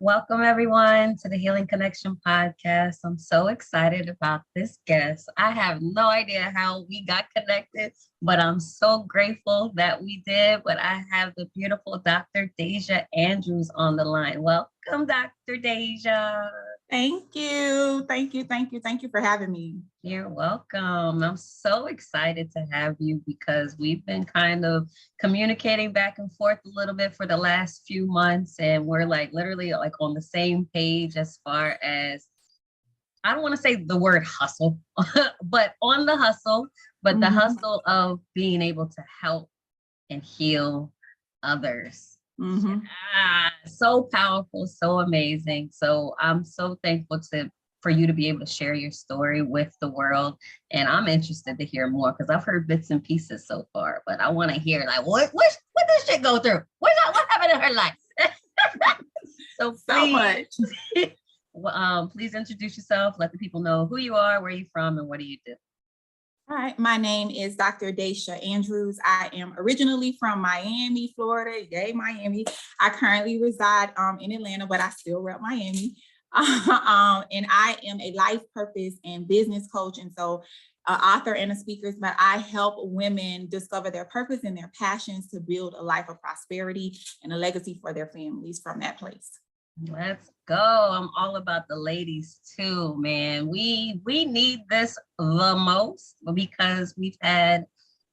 Welcome, everyone, to the Healing Connection podcast. I'm so excited about this guest. I have no idea how we got connected, but I'm so grateful that we did. But I have the beautiful Dr. Dashia Andrews on the line. Welcome, Dr. Dashia. Thank you. Thank you. Thank you. Thank you for having me. You're welcome. I'm so excited to have you because we've been kind of communicating back and forth a little bit for the last few months, and we're like literally like on the same page as far as I don't want to say the word hustle, but on the hustle, but the hustle of being able to help and heal others. So powerful, so amazing. So I'm so thankful for you to be able to share your story with the world. And I'm interested to hear more because I've heard bits and pieces so far, but I want to hear like what does shit go through? What happened in her life? So much. Please introduce yourself. Let the people know who you are, where you're from, and what do you do. All right. My name is Dr. Dashia Andrews. I am originally from Miami, Florida. Yay, Miami. I currently reside in Atlanta, but I still rep Miami. And I am a life purpose and business coach. And so author and a speaker, but I help women discover their purpose and their passions to build a life of prosperity and a legacy for their families from that place. Let's go. I'm all about the ladies too, man. We need this the most because we've had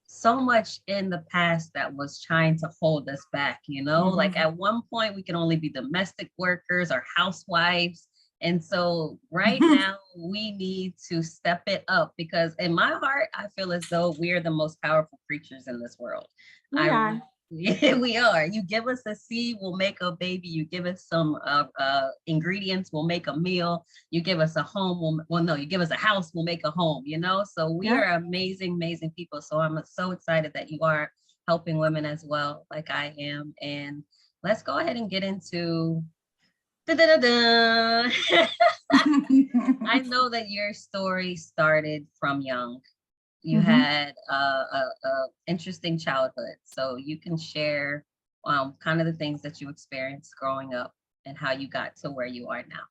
so much in the past that was trying to hold us back, like at one point we could only be domestic workers or housewives. And so right now we need to step it up because in my heart, I feel as though we are the most powerful creatures in this world. We are. You give us a seed, we'll make a baby. You give us some ingredients, we'll make a meal. You give us a home, you give us a house, we'll make a home, So we are amazing, amazing people. So I'm so excited that you are helping women as well, like I am. And let's go ahead and get into I know that your story started from young. You had a interesting childhood, so you can share kind of the things that you experienced growing up and how you got to where you are now.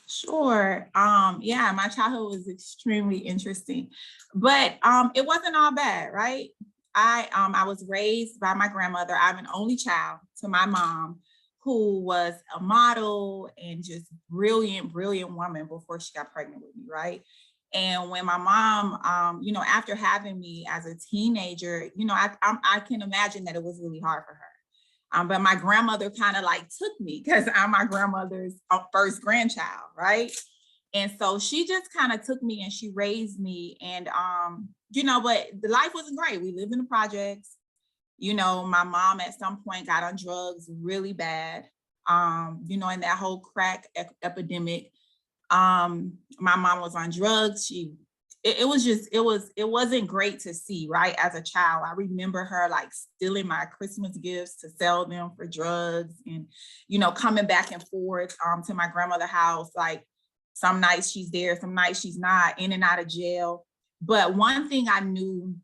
Sure. Yeah, my childhood was extremely interesting, but it wasn't all bad, right? I was raised by my grandmother. I'm an only child to my mom, who was a model and just brilliant woman before she got pregnant with me, right? And when my mom, after having me as a teenager, I can imagine that it was really hard for her. But my grandmother kind of like took me because I'm my grandmother's first grandchild, right? And so she just kind of took me and she raised me. And, but the life wasn't great. We lived in the projects. My mom at some point got on drugs really bad, in that whole crack epidemic. My mom was on drugs. It wasn't great to see, right? As a child, I remember her like stealing my Christmas gifts to sell them for drugs and, coming back and forth to my grandmother's house. Like some nights she's there, some nights she's not, in and out of jail. But one thing I knew,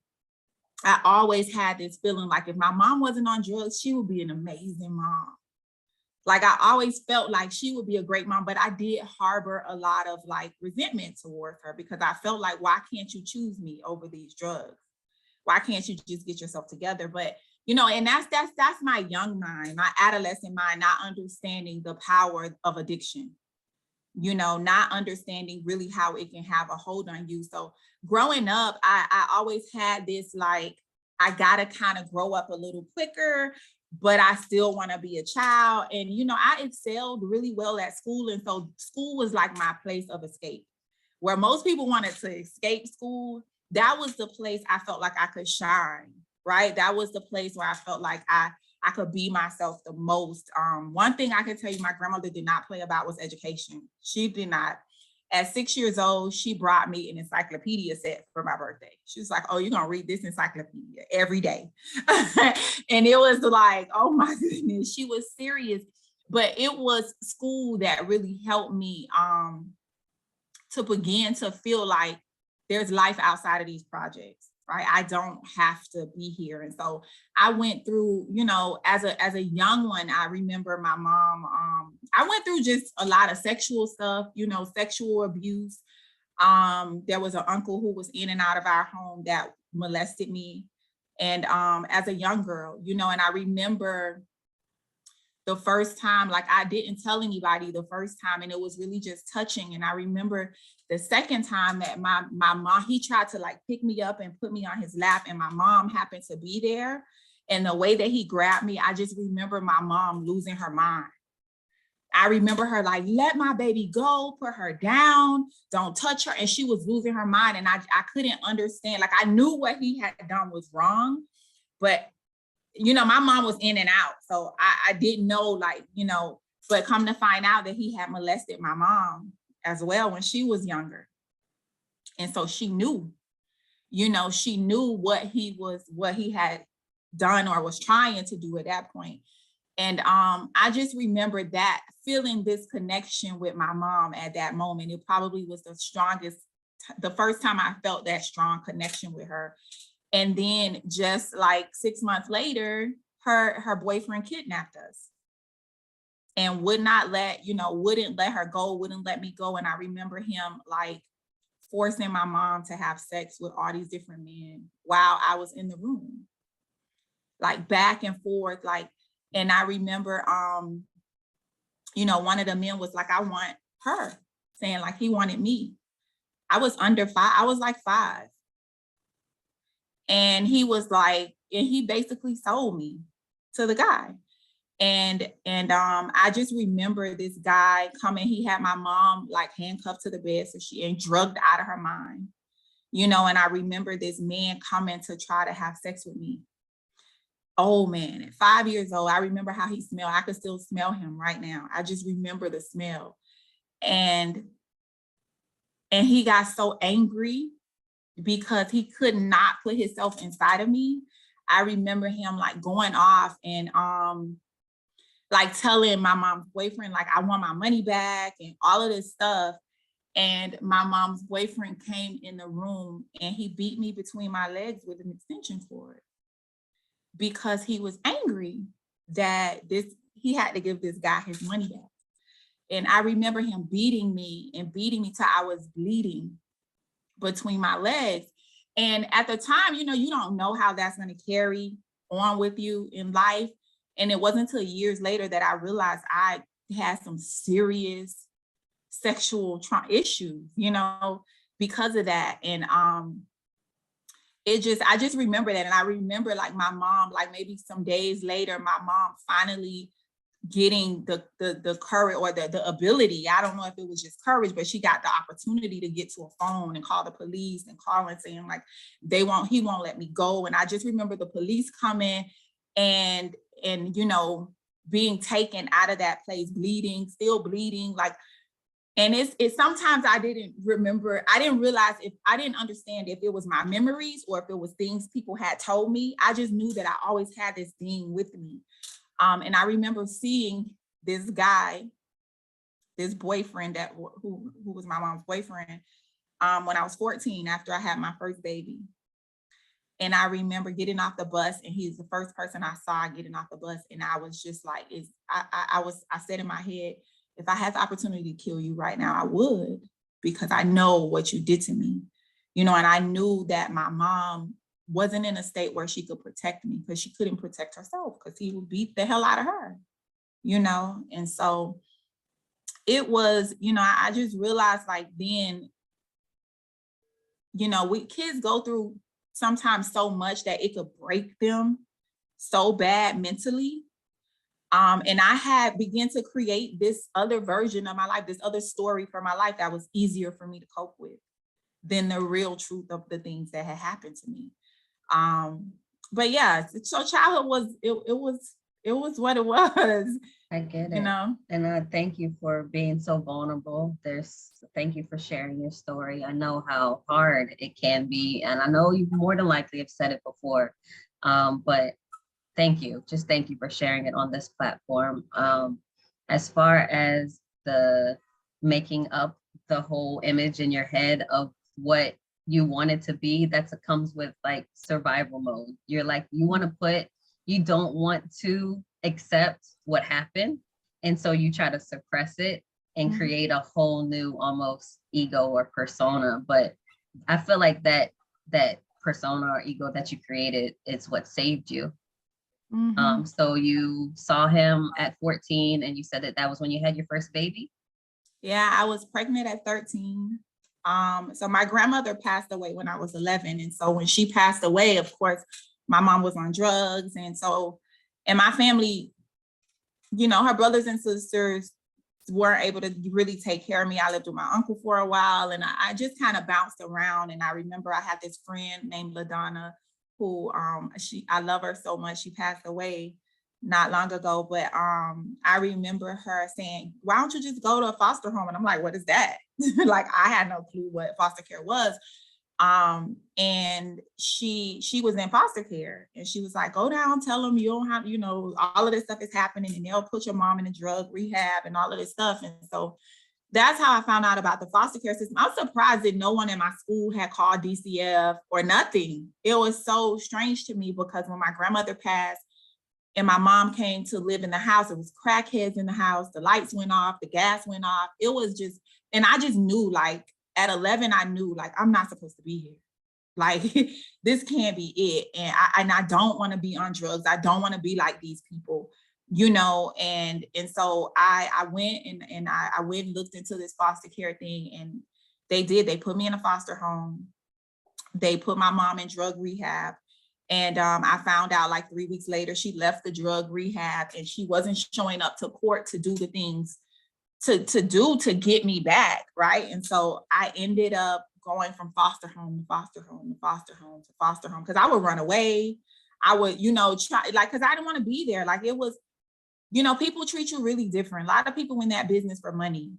I always had this feeling like if my mom wasn't on drugs, she would be an amazing mom. Like I always felt like she would be a great mom, but I did harbor a lot of like resentment towards her because I felt like, why can't you choose me over these drugs? Why can't you just get yourself together? But, and that's my young mind, my adolescent mind, not understanding the power of addiction, not understanding really how it can have a hold on you. So growing up, I always had this, like, I got to kind of grow up a little quicker, but I still want to be a child. And, I excelled really well at school. And so school was like my place of escape. Where most people wanted to escape school, that was the place I felt like I could shine, right? That was the place where I felt like I could be myself the most. One thing I can tell you, my grandmother did not play about was education. She did not. At 6 years old, she brought me an encyclopedia set for my birthday. She was like, oh, you're going to read this encyclopedia every day. And it was like, oh my goodness, she was serious. But it was school that really helped me to begin to feel like there's life outside of these projects, right? I don't have to be here. And so I went through, as a young one, I remember my mom, I went through just a lot of sexual stuff, sexual abuse. There was an uncle who was in and out of our home that molested me. And as a young girl, and I remember the first time, like I didn't tell anybody the first time, and it was really just touching. And I remember the second time that my mom, he tried to like pick me up and put me on his lap, and my mom happened to be there. And the way that he grabbed me, I just remember my mom losing her mind. I remember her like, let my baby go, put her down, don't touch her. And she was losing her mind. And I couldn't understand. Like I knew what he had done was wrong, but my mom was in and out. So I didn't know, like, but come to find out that he had molested my mom as well when she was younger. And so she knew, she knew what he had done or was trying to do at that point. And I just remember that feeling this connection with my mom at that moment. It probably was the first time I felt that strong connection with her. And then just like 6 months later, her boyfriend kidnapped us and wouldn't let her go, wouldn't let me go. And I remember him like forcing my mom to have sex with all these different men while I was in the room, like back and forth, like. And I remember, one of the men was like, I want her, saying like he wanted me. I was under 5. I was like 5. And he was like, and he basically sold me to the guy. And I just remember this guy coming. He had my mom like handcuffed to the bed, so she ain't drugged out of her mind, and I remember this man coming to try to have sex with me. Oh man, at 5 years old, I remember how he smelled. I could still smell him right now. I just remember the smell. And he got so angry because he could not put himself inside of me. I remember him like going off and like telling my mom's boyfriend, like, I want my money back and all of this stuff. And my mom's boyfriend came in the room and he beat me between my legs with an extension cord, because he was angry that he had to give this guy his money back. And I remember him beating me till I was bleeding between my legs. And at the time, you don't know how that's going to carry on with you in life. And it wasn't until years later that I realized I had some serious sexual issues, because of that. And I just remember that. And I remember like my mom, like maybe some days later, my mom finally getting the courage or the ability. I don't know if it was just courage, but she got the opportunity to get to a phone and call the police and call and saying like, he won't let me go. And I just remember the police coming and being taken out of that place, still bleeding, like. And it's sometimes I didn't realize I didn't understand if it was my memories or if it was things people had told me. I just knew that I always had this thing with me. And I remember seeing this guy, this boyfriend who was my mom's boyfriend, when I was 14, after I had my first baby. And I remember getting off the bus, and he's the first person I saw getting off the bus. And I was just like, I said in my head, if I had the opportunity to kill you right now, I would, because I know what you did to me, and I knew that my mom wasn't in a state where she could protect me, because she couldn't protect herself, because he would beat the hell out of her, And so it was, I just realized like then, kids go through sometimes so much that it could break them so bad mentally. And I had begun to create this other version of my life, this other story for my life that was easier for me to cope with than the real truth of the things that had happened to me. But yeah, so childhood was what it was. I get it. And I thank you for being so vulnerable. Thank you for sharing your story. I know how hard it can be, and I know you more than likely have said it before, but thank you. Just thank you for sharing it on this platform. As far as the making up the whole image in your head of what you want it to be, comes with like survival mode. You're like, you don't want to accept what happened, And so you try to suppress it and create a whole new almost ego or persona. But I feel like that persona or ego that you created is what saved you. So you saw him at 14 and you said that was when you had your first baby? Yeah, I was pregnant at 13. So my grandmother passed away when I was 11. And so when she passed away, of course, my mom was on drugs. And so, and my family, you know, her brothers and sisters weren't able to really take care of me. I lived with my uncle for a while and I just kind of bounced around. And I remember I had this friend named LaDonna who I love her so much. She passed away not long ago, but I remember her saying, why don't you just go to a foster home? And I'm like, what is that? Like, I had no clue what foster care was. And she was in foster care and she was like, go down, tell them you don't have, you know, all of this stuff is happening and they'll put your mom in a drug rehab and all of this stuff. And so that's how I found out about the foster care system. I was surprised that no one in my school had called DCF or nothing. It was so strange to me because when my grandmother passed and my mom came to live in the house, it was crackheads in the house, the lights went off, the gas went off. It was just, and I just knew, like, at 11, I knew, like, I'm not supposed to be here. Like, this can't be it. And I don't want to be on drugs. I don't want to be like these people, you know? And so I went and I went and looked into this foster care thing and they put me in a foster home. They put my mom in drug rehab. And I found out like 3 weeks later, she left the drug rehab and she wasn't showing up to court to do the things to get me back, right? And so I ended up going from foster home to foster home to foster home to foster home because I would run away. I would, you know, try, like, because I didn't want to be there. Like, it was, you know, people treat you really different. A lot of people in that business for money,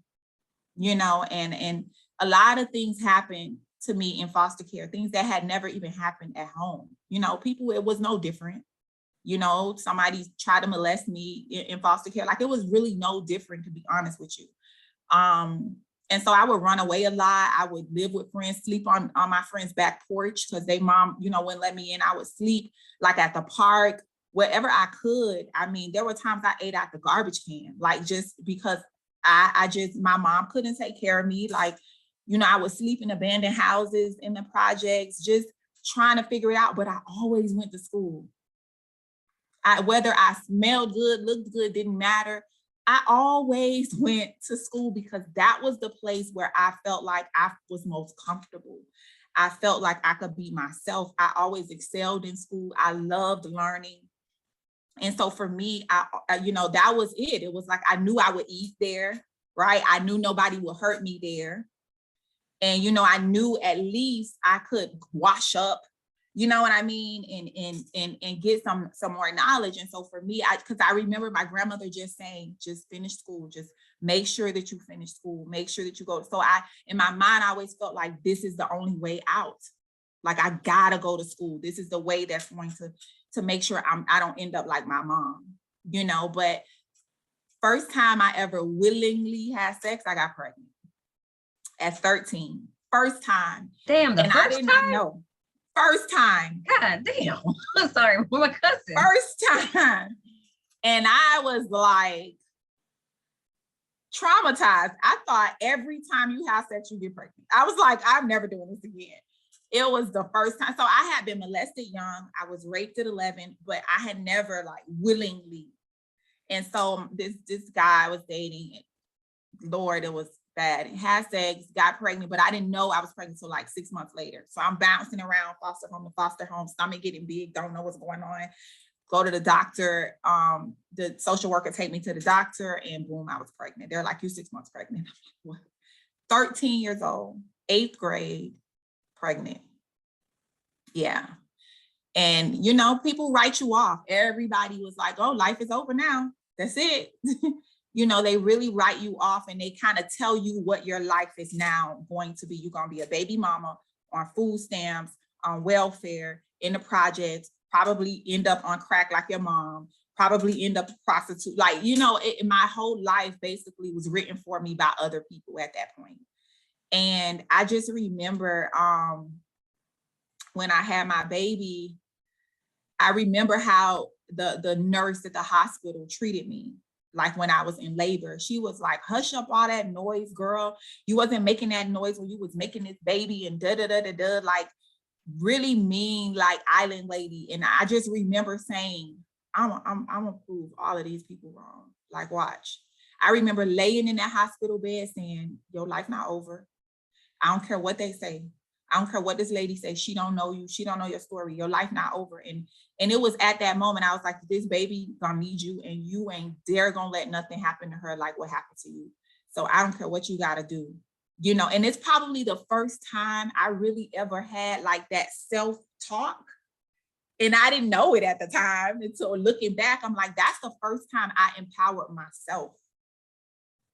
you know, and a lot of things happen to me in foster care, things that had never even happened at home. You know, people, it was no different. You know, somebody tried to molest me in foster care. Like, it was really no different, to be honest with you. And so I would run away a lot. I would live with friends, sleep on my friend's back porch because they mom, you know, wouldn't let me in. I would sleep like at the park, wherever I could. I mean, there were times I ate out the garbage can, like, just because my mom couldn't take care of me. Like, you know, I would sleep in abandoned houses in the projects, just trying to figure it out. But I always went to school. Whether I smelled good, looked good, didn't matter. I always went to school because that was the place where I felt like I was most comfortable. I felt like I could be myself. I always excelled in school. I loved learning. And so for me, you know, that was it. It was like, I knew I would eat there, right? I knew nobody would hurt me there. And, you know, I knew at least I could wash up, you know what I mean? And get some more knowledge. And so for me, because I remember my grandmother just saying, just finish school, just make sure that you finish school, make sure that you go. So in my mind, I always felt like this is the only way out. Like, I gotta go to school. This is the way that's going to make sure I don't end up like my mom, you know. But first time I ever willingly had sex, I got pregnant at 13. First time. Damn, the and first I did time? not know. First time. God damn. I'm sorry, my cousin. First time. And I was like traumatized. I thought every time you have sex, you get pregnant. I was like, I'm never doing this again. It was the first time. So I had been molested young. I was raped at 11, but I had never, like, willingly. And so this guy I was dating, Lord, it was bad. Had sex, got pregnant, but I didn't know I was pregnant until like 6 months later. So I'm bouncing around foster home to foster home, stomach getting big, don't know what's going on. Go to the doctor. The social worker take me to the doctor, and boom, I was pregnant. They're like, you 6 months pregnant. I'm like, what? 13 years old, 8th grade, pregnant. Yeah. And, you know, people write you off. Everybody was like, oh, life is over now. That's it. You know, they really write you off and they kind of tell you what your life is now going to be. You're going to be a baby mama on food stamps, on welfare, in the projects, probably end up on crack like your mom, probably end up a prostitute. Like, you know, my whole life basically was written for me by other people at that point. And I just remember when I had my baby, I remember how the nurse at the hospital treated me. like when I was in labor. She was like, hush up all that noise, girl. You wasn't making that noise when you was making this baby and da da da da da, like really mean, like island lady. And I just remember saying, I'm gonna prove all of these people wrong. Like, watch. I remember laying in that hospital bed saying, your life not over. I don't care what they say. I don't care what this lady says. She don't know you. She don't know your story. Your life not over. And it was at that moment I was like, this baby gonna need you, and you ain't dare gonna let nothing happen to her like what happened to you. So I don't care what you gotta do, you know. And it's probably the first time I really ever had like that self-talk. And I didn't know it at the time. And so looking back, I'm like, that's the first time I empowered myself.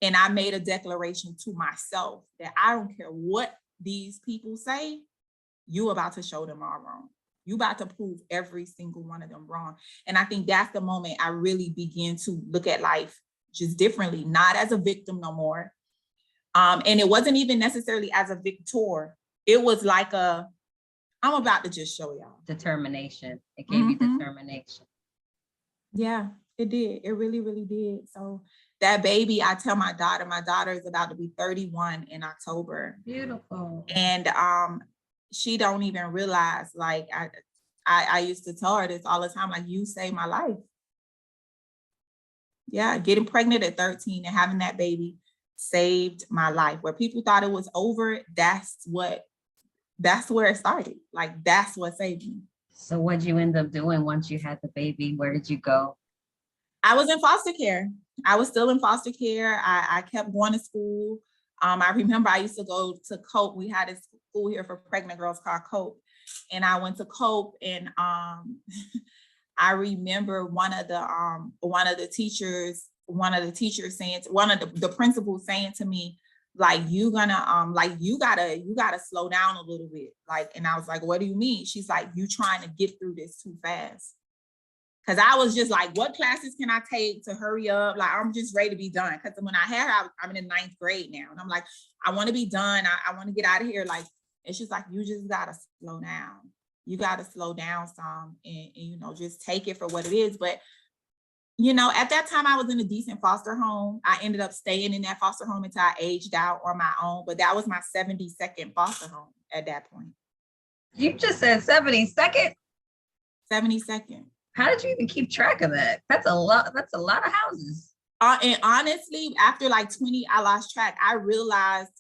And I made a declaration to myself that I don't care what these people say, you about to show them all wrong. You about to prove every single one of them wrong. And I think that's the moment I really began to look at life just differently, not as a victim no more. And it wasn't even necessarily as a victor. It was like I'm about to just show y'all. Determination. It gave you determination. Yeah, it did. It really, really did. So that baby, I tell my daughter is about to be 31 in October. Beautiful. And she don't even realize, like I used to tell her this all the time, like, you saved my life. Yeah, getting pregnant at 13 and having that baby saved my life. Where people thought it was over, that's where it started. Like, that's what saved me. So what'd you end up doing once you had the baby? Where did you go? I was in foster care. I was still in foster care. I kept going to school. I remember I used to go to Cope. We had a school here for pregnant girls called Cope. And I went to Cope, and I remember one of the teachers saying, one of the principals saying to me, like, you gotta slow down a little bit. Like, and I was like, what do you mean? She's like, you trying to get through this too fast. Cause I was just like, what classes can I take to hurry up? Like, I'm just ready to be done. Cause when I had her, I'm in the 9th grade now. And I'm like, I want to be done. I want to get out of here. Like, and she's like, you just gotta slow down. You gotta slow down some and you know, just take it for what it is. But you know, at that time I was in a decent foster home. I ended up staying in that foster home until I aged out on my own. But that was my 72nd foster home at that point. You just said 72nd? 72nd. How did you even keep track of that? That's a lot. That's a lot of houses. And honestly, after like 20, I lost track. I realized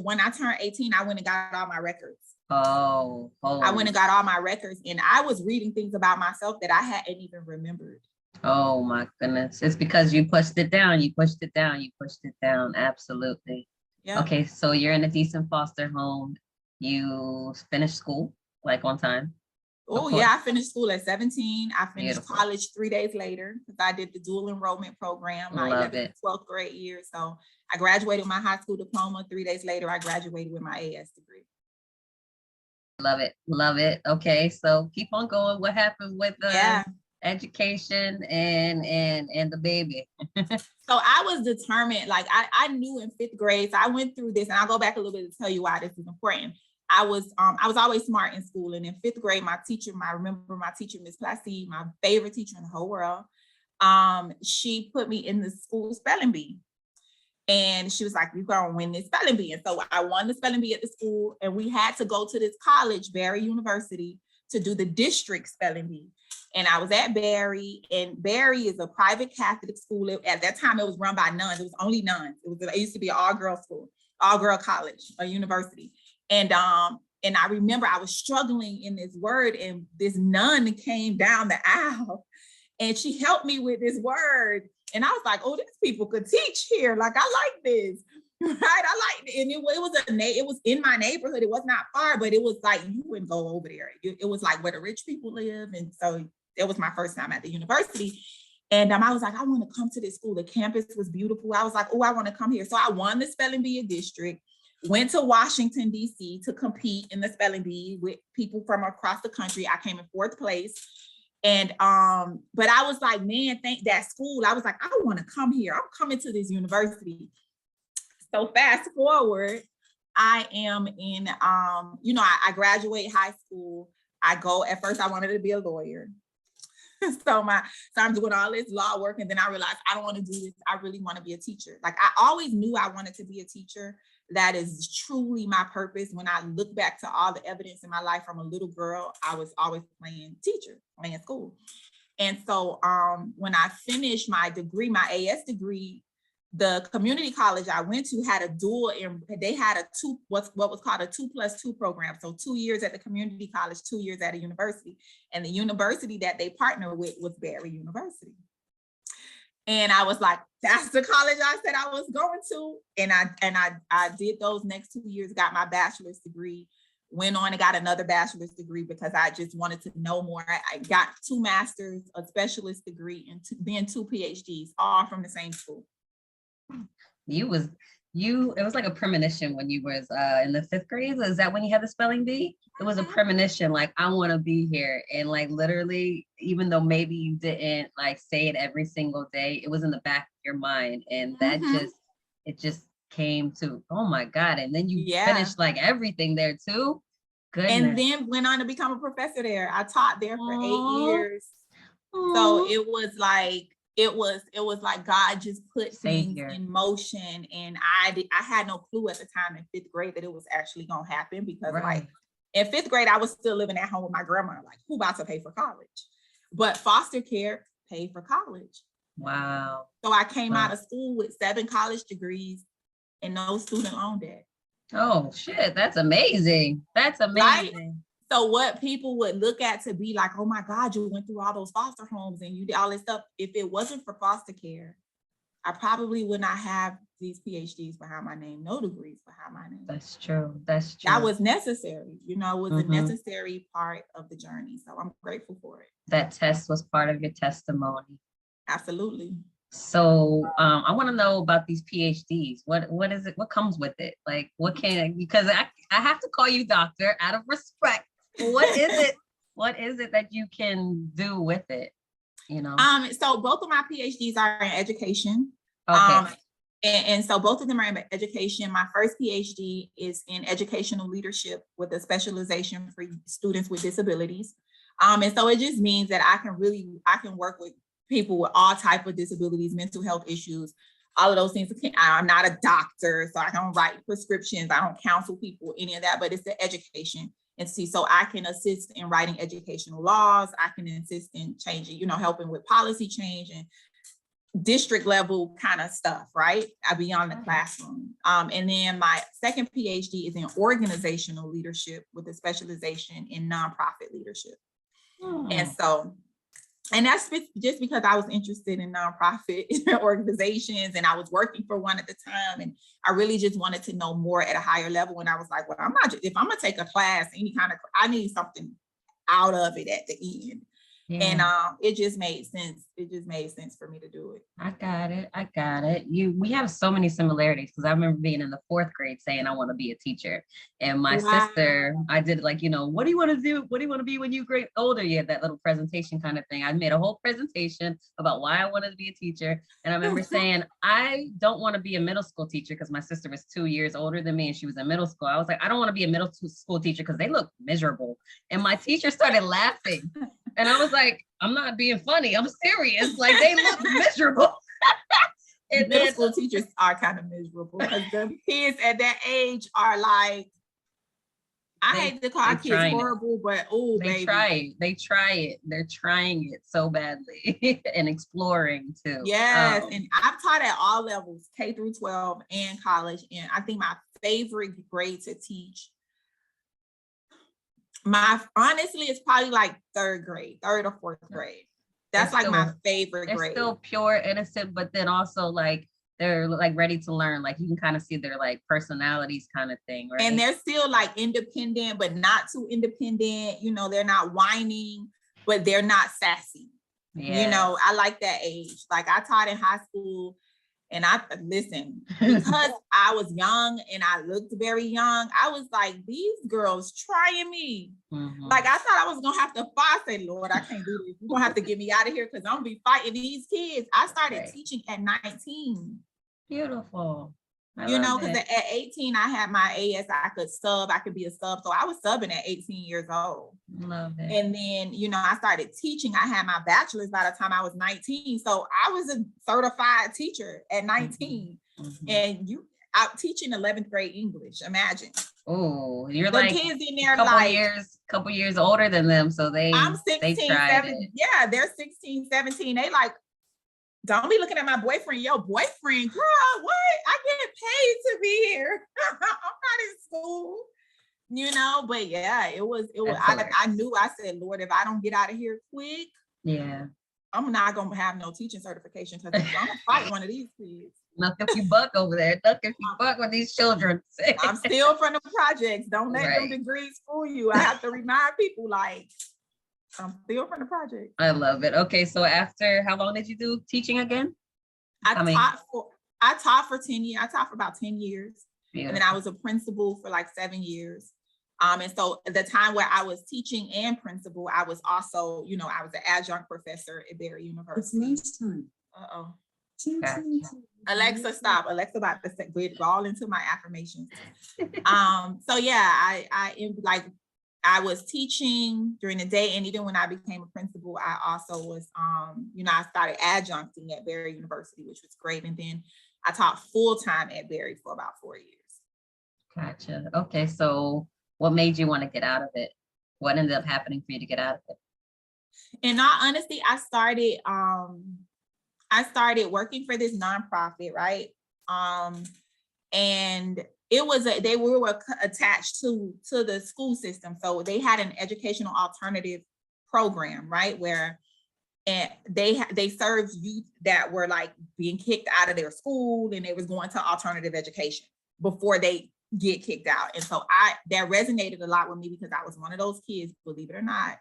when I turned 18, I went and got all my records. Oh. I went and got all my records, and I was reading things about myself that I hadn't even remembered. Oh my goodness. It's because you pushed it down. You pushed it down. You pushed it down. Absolutely. Yeah. Okay. So you're in a decent foster home. You finished school like on time. Oh yeah, I finished school at 17. I finished Beautiful. College 3 days later because I did the dual enrollment program my 11th and 12th grade year. So I graduated with my high school diploma. 3 days later, I graduated with my AS degree. Love it. Love it. Okay, so keep on going. What happened with the education and the baby? So I was determined. Like I knew in 5th grade. So I went through this, and I'll go back a little bit to tell you why this is important. I was always smart in school. And in 5th grade, I remember my teacher, Miss Placide, my favorite teacher in the whole world. She put me in the school spelling bee. And she was like, you're going to win this spelling bee. And so I won the spelling bee at the school. And we had to go to this college, Barry University, to do the district spelling bee. And I was at Barry, and Barry is a private Catholic school. At that time, it was run by nuns. It was only nuns. It used to be an all-girl school, all-girl college, a university. And I remember I was struggling in this word, and this nun came down the aisle, and she helped me with this word. And I was like, oh, these people could teach here. Like, I like this, right? I like it. And it was in my neighborhood. It was not far, but it was like, you wouldn't go over there. It was like where the rich people live. And so it was my first time at the university. And I was like, I want to come to this school. The campus was beautiful. I was like, oh, I want to come here. So I won the spelling bee district. Went to Washington, D.C. to compete in the spelling bee with people from across the country. I came in 4th place. And, but I was like, man, thank that school. I was like, I want to come here. I'm coming to this university. So fast forward, I am in, I graduate high school. At first I wanted to be a lawyer. So I'm doing all this law work, and then I realized I don't want to do this. I really want to be a teacher. Like I always knew I wanted to be a teacher. That is truly my purpose. When I look back to all the evidence in my life from a little girl, I was always playing teacher, playing school. And so when I finished my degree, my AS degree, the community college I went to had a dual, and they had what was called a 2+2 program. So 2 years at the community college, 2 years at a university. And the university that they partnered with was Barry University. And I was like, that's the college I said I was going to. And I did those next 2 years, got my bachelor's degree, went on and got another bachelor's degree because I just wanted to know more. I got 2 masters, a specialist degree, and then 2 PhDs, all from the same school. It was like a premonition when you was in the 5th grade. Is that when you had the spelling bee? It was a premonition, like, I want to be here. And like literally, even though maybe you didn't like say it every single day, it was in the back of your mind. And that it just came to, oh my God. And then you finished like everything there too. Goodness. And then went on to become a professor there. I taught there for 8 years. So it was like God just put things in motion, and I had no clue at the time in 5th grade that it was actually gonna happen, because like in 5th grade I was still living at home with my grandma, like who about to pay for college? But foster care paid for college. Wow. So I came out of school with 7 college degrees and no student loan debt. Oh shit, that's amazing. That's amazing. Right? So what people would look at to be like, oh my God, you went through all those foster homes and you did all this stuff. If it wasn't for foster care, I probably would not have these PhDs behind my name, no degrees behind my name. That's true. That's true. That was necessary. It was a necessary part of the journey. So I'm grateful for it. That test was part of your testimony. Absolutely. So I want to know about these PhDs. What is it? What comes with it? Like, because I have to call you doctor out of respect. What is it? What is it that you can do with it? So both of my PhDs are in education. Okay. And so both of them are in education. My first PhD is in educational leadership with a specialization for students with disabilities. And so it just means that I can work with people with all types of disabilities, mental health issues, all of those things. I'm not a doctor, so I don't write prescriptions. I don't counsel people, any of that, but it's the education. And so I can assist in writing educational laws. I can assist in changing, helping with policy change and district level kind of stuff, right? Beyond the classroom. And then my second PhD is in organizational leadership with a specialization in nonprofit leadership. And that's just because I was interested in nonprofit organizations, and I was working for one at the time. And I really just wanted to know more at a higher level. And I was like, well, if I'm gonna take a class, I need something out of it at the end. Yeah. And it just made sense. It just made sense for me to do it. I got it. We have so many similarities, because I remember being in the 4th grade saying I want to be a teacher. And my sister, I did like, what do you want to do? What do you want to be when you get older? You had that little presentation kind of thing. I made a whole presentation about why I wanted to be a teacher. And I remember saying, I don't want to be a middle school teacher, because my sister was 2 years older than me and she was in middle school. I was like, I don't want to be a middle school teacher because they look miserable. And my teacher started laughing. And I was like, I'm not being funny. I'm serious. Like, they look miserable. And middle school teachers are kind of miserable, because the kids at that age are like, I hate to call kids horrible, but they try it. They try it. They're trying it so badly and exploring too. Yes. And I've taught at all levels, K through 12 and college. And I think my favorite grade to teach, honestly, it's probably like 3rd or 4th grade. That's like my favorite grade. They're still pure, innocent, but then also like they're like ready to learn. Like you can kind of see their like personalities kind of thing, right? And they're still like independent, but not too independent. They're not whining, but they're not sassy. Yeah. I like that age. Like I taught in high school. And because I was young and I looked very young, I was like, these girls trying me. Mm-hmm. Like I thought I was going to have to fight. I said, Lord, I can't do this. You're going to have to get me out of here, because I'm going to be fighting these kids. I started teaching at 19. Beautiful. I You love know, because it. at 18, I had my AS, I could sub, I could be a sub. So I was subbing at 18 years old. Love it. And then, you know, I started teaching. I had my bachelor's by the time I was 19. So I was a certified teacher at 19. Mhm. And out teaching 11th grade English, imagine. Oh, you're The like kids in there couple years older than them, so I'm they 16, tried 17. it. Yeah, they're 16, 17. They like, don't be looking at my boyfriend. Yo, boyfriend, girl, what? I get paid to be here. I'm not in school, you know. But yeah, it was. I knew. I said, Lord, if I don't get out of here quick, Yeah. I'm not gonna have no teaching certification because I'm gonna fight one of these kids. Look if you buck over there. Look if you buck with these children. I'm still from the projects. Don't let them Right. degrees fool you. I have to remind people, like, I'm still from the project. I love it. Okay, so after how long did you do teaching again? I taught for 10 years. I taught for about 10 years. Beautiful. And then I was a principal for like 7 years. And so the time where I was teaching and principal, I was also, you know, I was an adjunct professor at Barry University. It's lunchtime. Uh-oh. Gotcha. Alexa, stop. Alexa about to get all into my affirmations. So yeah, I was teaching during the day, and even when I became a principal, I also was, you know, I started adjuncting at Barry University, which was great. And then I taught full-time at Barry for about 4 years. Gotcha. Okay, so what made you want to get out of it? What ended up happening for you to get out of it? In all honesty, I started working for this nonprofit, right? And they were attached to the school system. So they had an educational alternative program, right? Where they served youth that were like being kicked out of their school, and they was going to alternative education before they get kicked out. And so that resonated a lot with me because I was one of those kids, believe it or not.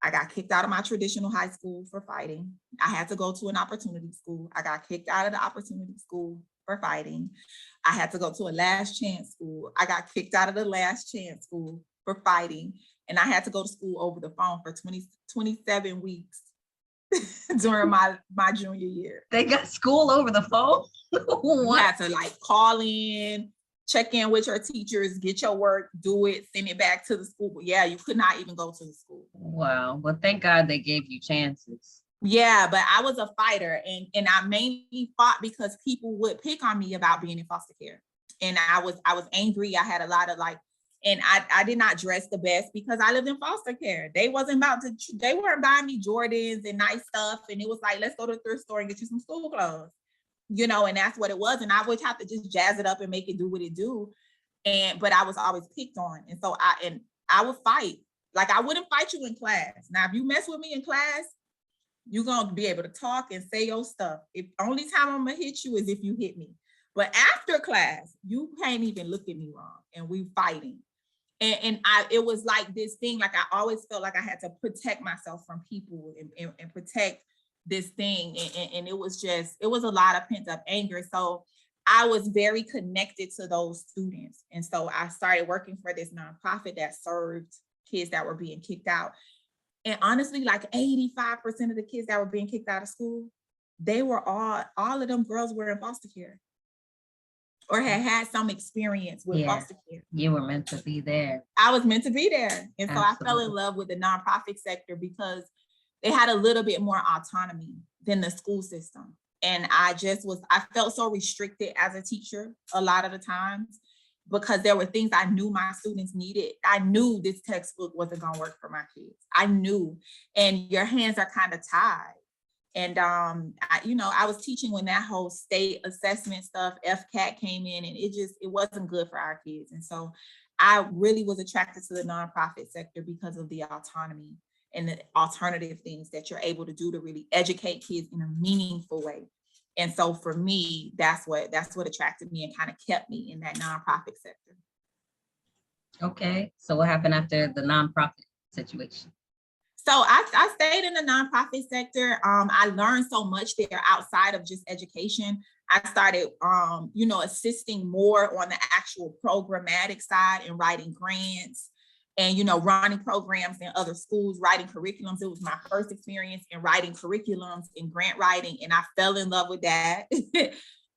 I got kicked out of my traditional high school for fighting. I had to go to an opportunity school. I got kicked out of the opportunity school for fighting. I had to go to a last chance school. I got kicked out of the last chance school for fighting. And I had to go to school over the phone for 27 weeks during my junior year. They got school over the phone? You had to like call in, check in with your teachers, get your work, do it, send it back to the school. But yeah, you could not even go to the school. Wow. Well, thank God they gave you chances. Yeah, but I was a fighter, and I mainly fought because people would pick on me about being in foster care. And I was angry. I had a lot of and I did not dress the best because I lived in foster care. They weren't buying me Jordans and nice stuff. And it was like, let's go to the thrift store and get you some school clothes. You know, and that's what it was. And I would have to just jazz it up and make it do what it do. But I was always picked on. And so I would fight. Like, I wouldn't fight you in class. Now, if you mess with me in class, you're going to be able to talk and say your stuff. If only time I'm going to hit you is if you hit me. But after class, you can't even look at me wrong. And we fighting. And it was like this thing, like I always felt like I had to protect myself from people and protect this thing. And it was a lot of pent up anger. So I was very connected to those students. And so I started working for this nonprofit that served kids that were being kicked out. And honestly, like 85% of the kids that were being kicked out of school, they were all of them girls were in foster care or had some experience with foster care. You were meant to be there. I was meant to be there. And so Absolutely. I fell in love with the nonprofit sector because they had a little bit more autonomy than the school system. And I felt so restricted as a teacher a lot of the times because there were things I knew my students needed. I knew this textbook wasn't going to work for my kids. I knew, and your hands are kind of tied. And, I was teaching when that whole state assessment stuff, FCAT came in, and it wasn't good for our kids. And so I really was attracted to the nonprofit sector because of the autonomy and the alternative things that you're able to do to really educate kids in a meaningful way. And so for me, that's what attracted me and kind of kept me in that nonprofit sector. Okay. So what happened after the nonprofit situation? So I stayed in the nonprofit sector. I learned so much there outside of just education. I started, assisting more on the actual programmatic side and writing grants and, running programs in other schools, writing curriculums. It was my first experience in writing curriculums and grant writing. And I fell in love with that.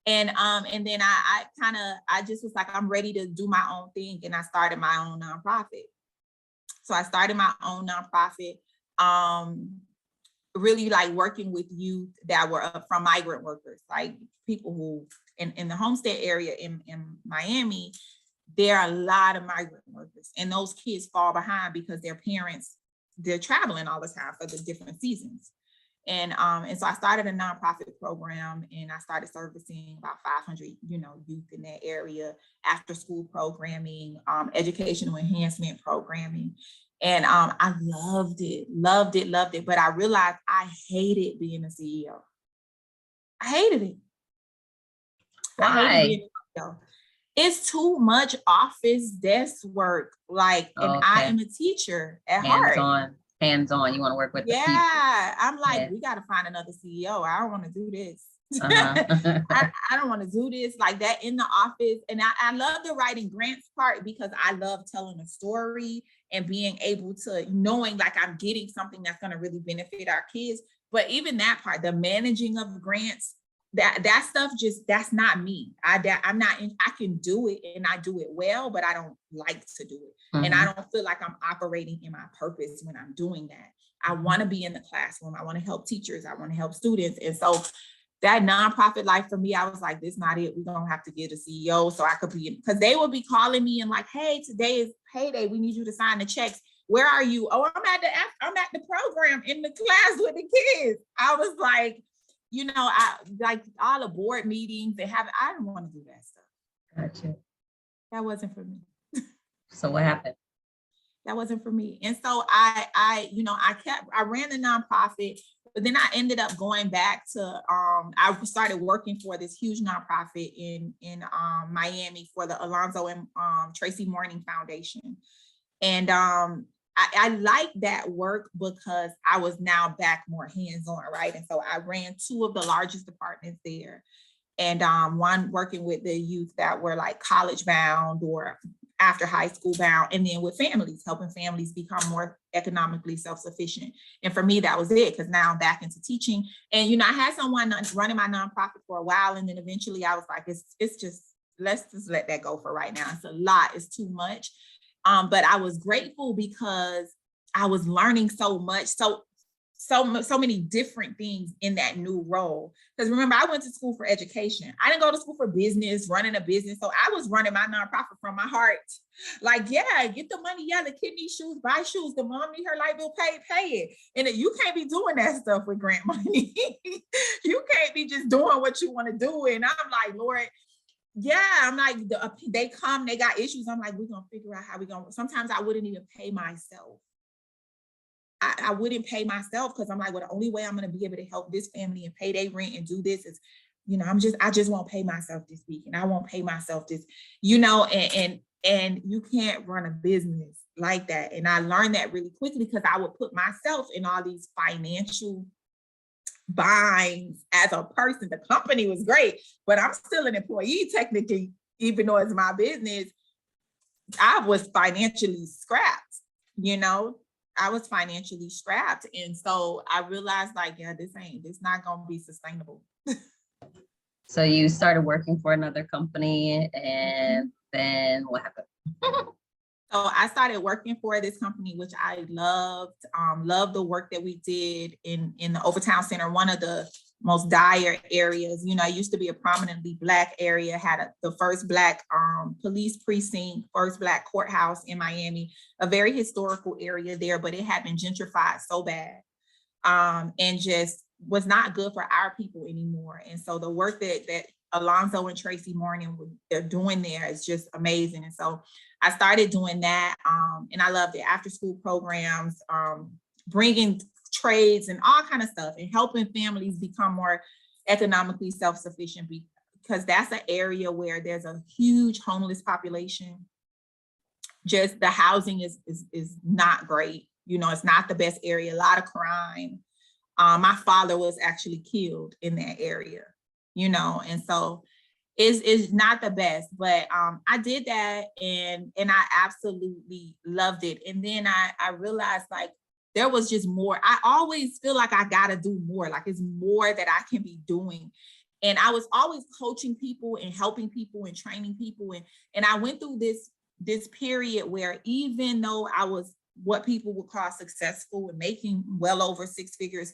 And then I just was like, I'm ready to do my own thing. And I started my own nonprofit. So I started my own nonprofit, really like working with youth that were from migrant workers, like people who in the Homestead area in Miami, there are a lot of migrant workers, and those kids fall behind because their parents, they're traveling all the time for the different seasons. And so I started a nonprofit program, and I started servicing about 500, youth in that area, after school programming, educational enhancement programming. And I loved it. But I realized I hated being a CEO. I hated it. Why? I hated being a CEO. It's too much office desk work. Like, and I am a teacher at heart. Hands-on. You want to work with the people. Yeah, I'm like, we got to find another CEO. I don't want to do this. I don't want to do this like that in the office. And I love the writing grants part because I love telling a story and being able to, knowing like I'm getting something that's going to really benefit our kids. But even that part, the managing of grants, that stuff, just, that's not me. I can do it, and I do it well, but I don't like to do it. And I don't feel like I'm operating in my purpose when I'm doing that. I want to be in the classroom. I want to help teachers. I want to help students. And so that nonprofit life for me, I was like, this is not it. We're going to have to get a CEO so I could be, because they would be calling me and like, hey, today is payday. We need you to sign the checks. Where are you? Oh, I'm at the program in the class with the kids. I was like, I like all the board meetings they have. I didn't want to do that stuff. Gotcha. That wasn't for me. So what happened? That wasn't for me. And so I ran the nonprofit, but then I ended up going back to, I started working for this huge nonprofit in Miami for the Alonzo and Tracy Mourning Foundation. And I like that work because I was now back more hands-on, right? And so I ran two of the largest departments there. And one working with the youth that were like college bound or after high school bound, and then with families, helping families become more economically self-sufficient. And for me, that was it, because now I'm back into teaching. And, I had someone running my nonprofit for a while, and then eventually I was like, it's just, let's just let that go for right now. It's a lot, it's too much. But I was grateful because I was learning so much. So many different things in that new role. Because remember, I went to school for education. I didn't go to school for business, running a business. So I was running my nonprofit from my heart. Like, yeah, get the money. Yeah, the kid needs shoes, buy shoes. The mom need her light bill, pay it. And you can't be doing that stuff with grant money. You can't be just doing what you want to do. And I'm like, Lord, yeah, I'm like, they come, they got issues. I'm like, we're going to figure out how we're going to, sometimes I wouldn't even pay myself. I wouldn't pay myself because I'm like, well, the only way I'm going to be able to help this family and pay their rent and do this is, I just won't pay myself this week, and I won't pay myself this, and you can't run a business like that. And I learned that really quickly because I would put myself in all these financial binds as a person. The company was great, but I'm still an employee technically, even though it's my business. I was financially scrapped, I was financially strapped. And so I realized like, yeah, this not going to be sustainable. So you started working for another company, and then what happened? So I started working for this company, which I loved the work that we did in the Overtown Center, one of the most dire areas. It used to be a prominently Black area, had the first Black police precinct, first Black courthouse in Miami, a very historical area there, but it had been gentrified so bad and just was not good for our people anymore. And so the work that Alonzo and Tracy Mourning, they're doing there is just amazing. And so I started doing that, and I love the after school programs, bringing trades and all kind of stuff, and helping families become more economically self-sufficient, because that's an area where there's a huge homeless population. Just the housing is not great. It's not the best area, a lot of crime. My father was actually killed in that area, and so it's not the best, but I did that, and I absolutely loved it. And then I realized like there was just more. I always feel like I gotta do more, like it's more that I can be doing. And I was always coaching people and helping people and training people. And I went through this period where even though I was what people would call successful and making well over 6 figures,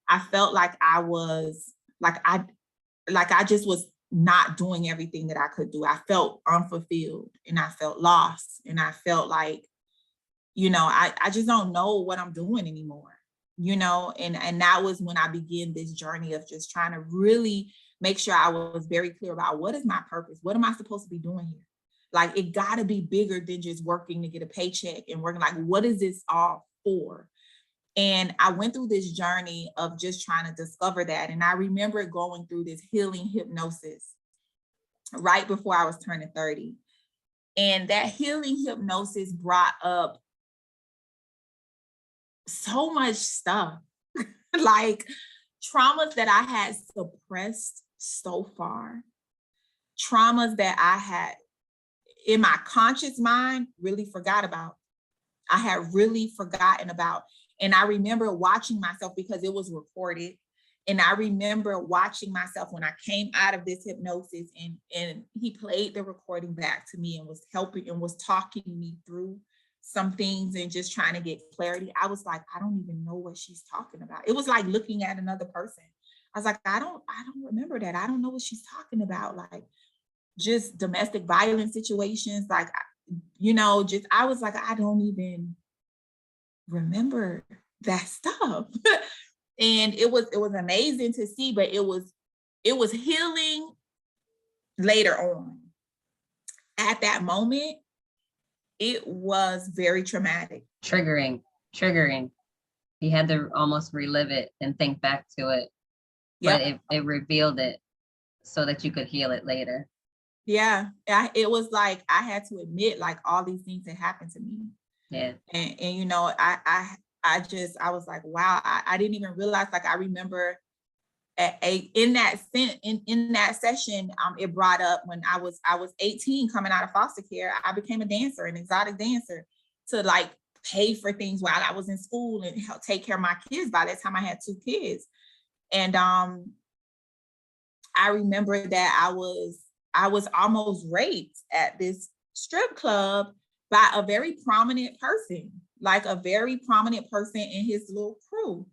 I felt like I was like I just was not doing everything that I could do. I felt unfulfilled and I felt lost. And I felt like, I just don't know what I'm doing anymore, and that was when I began this journey of just trying to really make sure I was very clear about what is my purpose? What am I supposed to be doing here? Like, it got to be bigger than just working to get a paycheck and working. Like, what is this all for? And I went through this journey of just trying to discover that. And I remember going through this healing hypnosis right before I was turning 30. And that healing hypnosis brought up so much stuff, like traumas that I had suppressed so far, traumas that I had in my conscious mind really forgot about. I had really forgotten about. And I remember watching myself because it was recorded. And I remember watching myself when I came out of this hypnosis, and he played the recording back to me and was helping and was talking me through some things and just trying to get clarity. I was like, I don't even know what she's talking about. It was like looking at another person. I was like, I don't remember that. I don't know what she's talking about. Like, just domestic violence situations. Like, I was like, I don't even remember that stuff. And it was amazing to see, but it was healing later on. At that moment, it was very traumatic. Triggering. You had to almost relive it and think back to it. Yep. But it revealed it so that you could heal it later. Yeah. It was like, I had to admit, like, all these things that happened to me. Yeah. And I was like, wow, I didn't even realize. Like, I remember in that session, it brought up when I was 18 coming out of foster care, I became a dancer, an exotic dancer, to like pay for things while I was in school and help take care of my kids. By that time I had 2 kids. And I remember that I was almost raped at this strip club by a very prominent person, like a very prominent person in his little crew,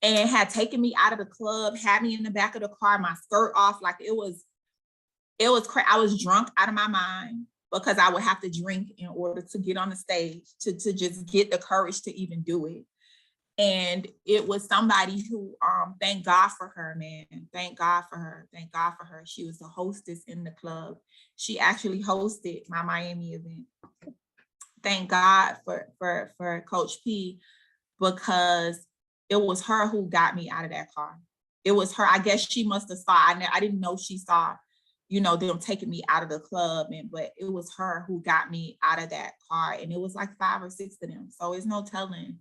and had taken me out of the club, had me in the back of the car, my skirt off. Like, it was I was drunk out of my mind because I would have to drink in order to get on the stage, to just get the courage to even do it. And it was somebody who, thank God for her, man. Thank God for her. Thank God for her. She was the hostess in the club. She actually hosted my Miami event. Thank God for Coach P, because it was her who got me out of that car. It was her. I guess she must have saw. I didn't know she saw, them taking me out of the club, but it was her who got me out of that car. And it was like 5 or 6 of them. So it's no telling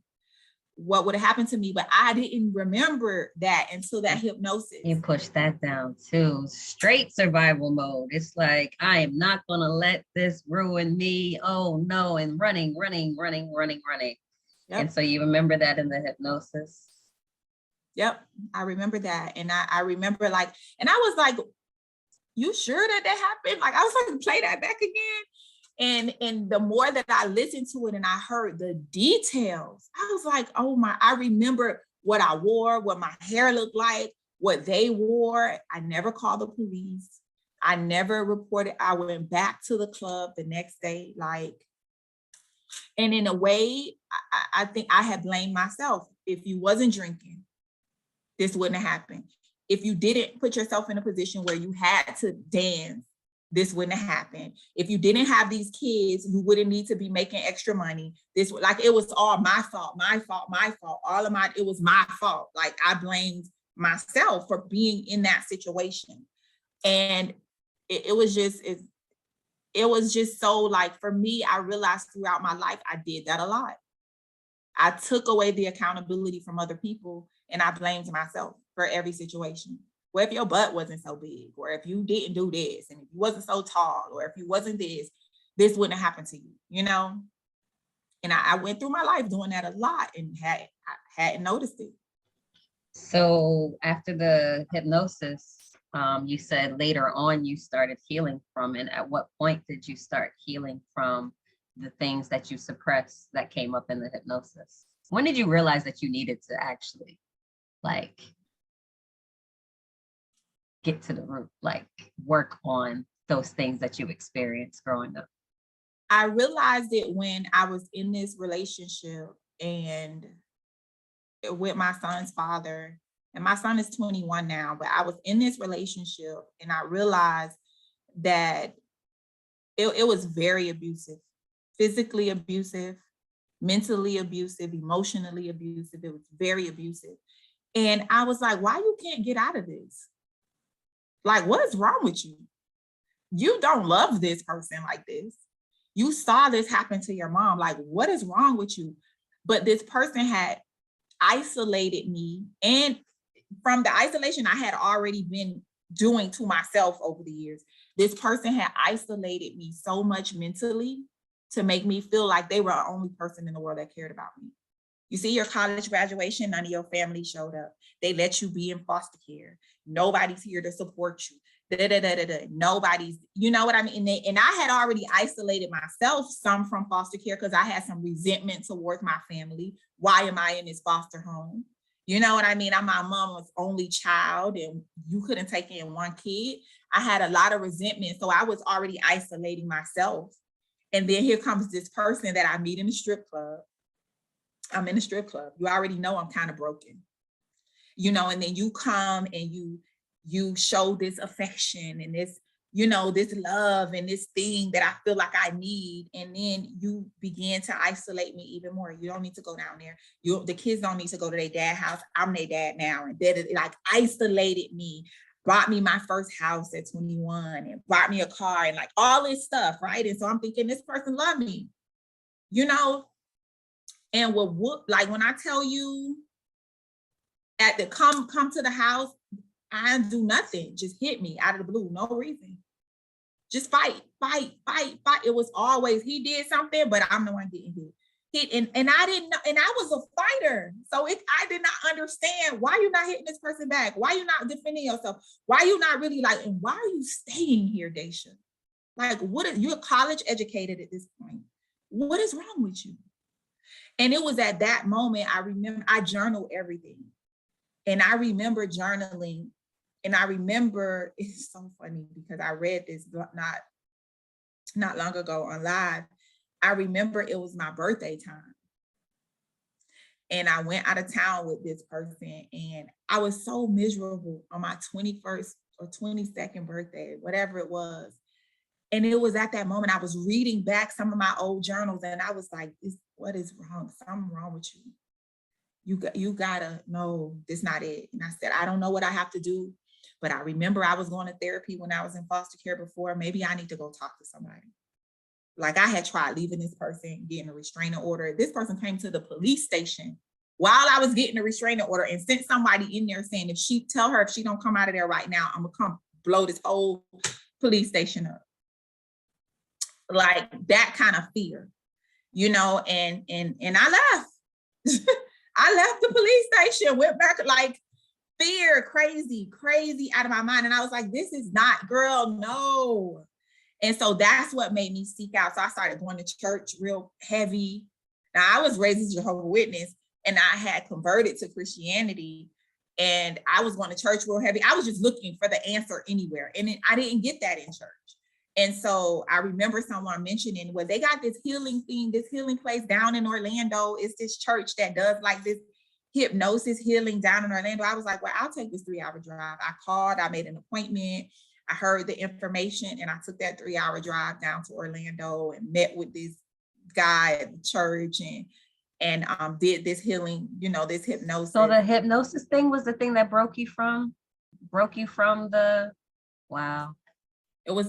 what would have happened to me, but I didn't remember that until that hypnosis. You push that down too. Straight survival mode. It's like, I am not gonna let this ruin me. Oh no, and running. Yep. And so you remember that in the hypnosis? Yep, I remember that. And I remember, like, and I was like, you sure that happened? Like, I was like, play that back again. And the more that I listened to it and I heard the details, I was like, oh my, I remember what I wore, what my hair looked like, what they wore. I never called the police. I never reported. I went back to the club the next day. Like, and in a way, I think I had blamed myself. If you wasn't drinking, this wouldn't have happened. If you didn't put yourself in a position where you had to dance, this wouldn't have happened. If you didn't have these kids, you wouldn't need to be making extra money. It was all my fault. It was my fault. Like, I blamed myself for being in that situation. And it was just so, like, for me, I realized throughout my life, I did that a lot. I took away the accountability from other people and I blamed myself for every situation. Well, if your butt wasn't so big, or if you didn't do this, and if you wasn't so tall, or if you wasn't this wouldn't have happened to you, And I went through my life doing that a lot and I hadn't noticed it. So after the hypnosis, You said later on you started healing from, and at what point did you start healing from the things that you suppressed that came up in the hypnosis? When did you realize that you needed to actually like get to the root, like work on those things that you experienced growing up? I realized it when I was in this relationship and with my son's father. And my son is 21 now, but I was in this relationship and I realized that it was very abusive, physically abusive, mentally abusive, emotionally abusive. It was very abusive. And I was like, why you can't get out of this? Like, what is wrong with you? You don't love this person like this. You saw this happen to your mom. Like, what is wrong with you? But this person had isolated me. And from the isolation I had already been doing to myself over the years, this person had isolated me so much mentally to make me feel like they were the only person in the world that cared about me. You see your college graduation, none of your family showed up. They let you be in foster care. Nobody's here to support you. Nobody's, you know what I mean? And I had already isolated myself some from foster care because I had some resentment towards my family. Why am I in this foster home? You know what I mean? I'm my mom's only child and you couldn't take in one kid. I had a lot of resentment. So I was already isolating myself. And then here comes this person that I meet in the strip club. I'm in a strip club. You already know I'm kind of broken, you know, and then you come and you show this affection and this, you know, this love and this thing that I feel like I need. And then you begin to isolate me even more. You don't need to go down there. The kids don't need to go to their dad's house. I'm their dad now. And that like isolated me, bought me my first house at 21 and bought me a car and like all this stuff, right? And so I'm thinking this person loved me, you know. And what like when I tell you at the come to the house, I do nothing, just hit me out of the blue, no reason. Just fight. It was always he did something, but I'm the one getting hit. And I didn't know, and I was a fighter. So I did not understand why you're not hitting this person back. Why you not defending yourself? Why you not really like, and why are you staying here, Dashia? Like, you're college educated at this point. What is wrong with you? And it was at that moment, I remember I journaled everything. And I remember journaling, and I remember, it's so funny because I read this not long ago on live. I remember it was my birthday time. And I went out of town with this person and I was so miserable on my 21st or 22nd birthday, whatever it was. And it was at that moment I was reading back some of my old journals and I was like, what is wrong? Something wrong with you. You gotta know this not it. And I said, I don't know what I have to do, but I remember I was going to therapy when I was in foster care before. Maybe I need to go talk to somebody. Like I had tried leaving this person, getting a restraining order. This person came to the police station while I was getting a restraining order and sent somebody in there saying, tell her if she don't come out of there right now, I'm gonna come blow this whole police station up. Like that kind of fear, you know, and I left. I left the police station, went back, like fear, crazy out of my mind. And I was like, this is not, girl, no. And so that's what made me seek out. So I started going to church real heavy. Now I was raised as a Jehovah's Witness and I had converted to Christianity and I was going to church real heavy. I was just looking for the answer anywhere. And I didn't get that in church. And so I remember someone mentioning, well, they got this healing thing, this healing place down in Orlando. It's this church that does like this hypnosis healing down in Orlando. I was like, well, I'll take this 3-hour drive. I called, I made an appointment. I heard the information and I took that 3-hour drive down to Orlando and met with this guy at the church and did this healing, you know, this hypnosis. So the hypnosis thing was the thing that broke you from the, wow. It was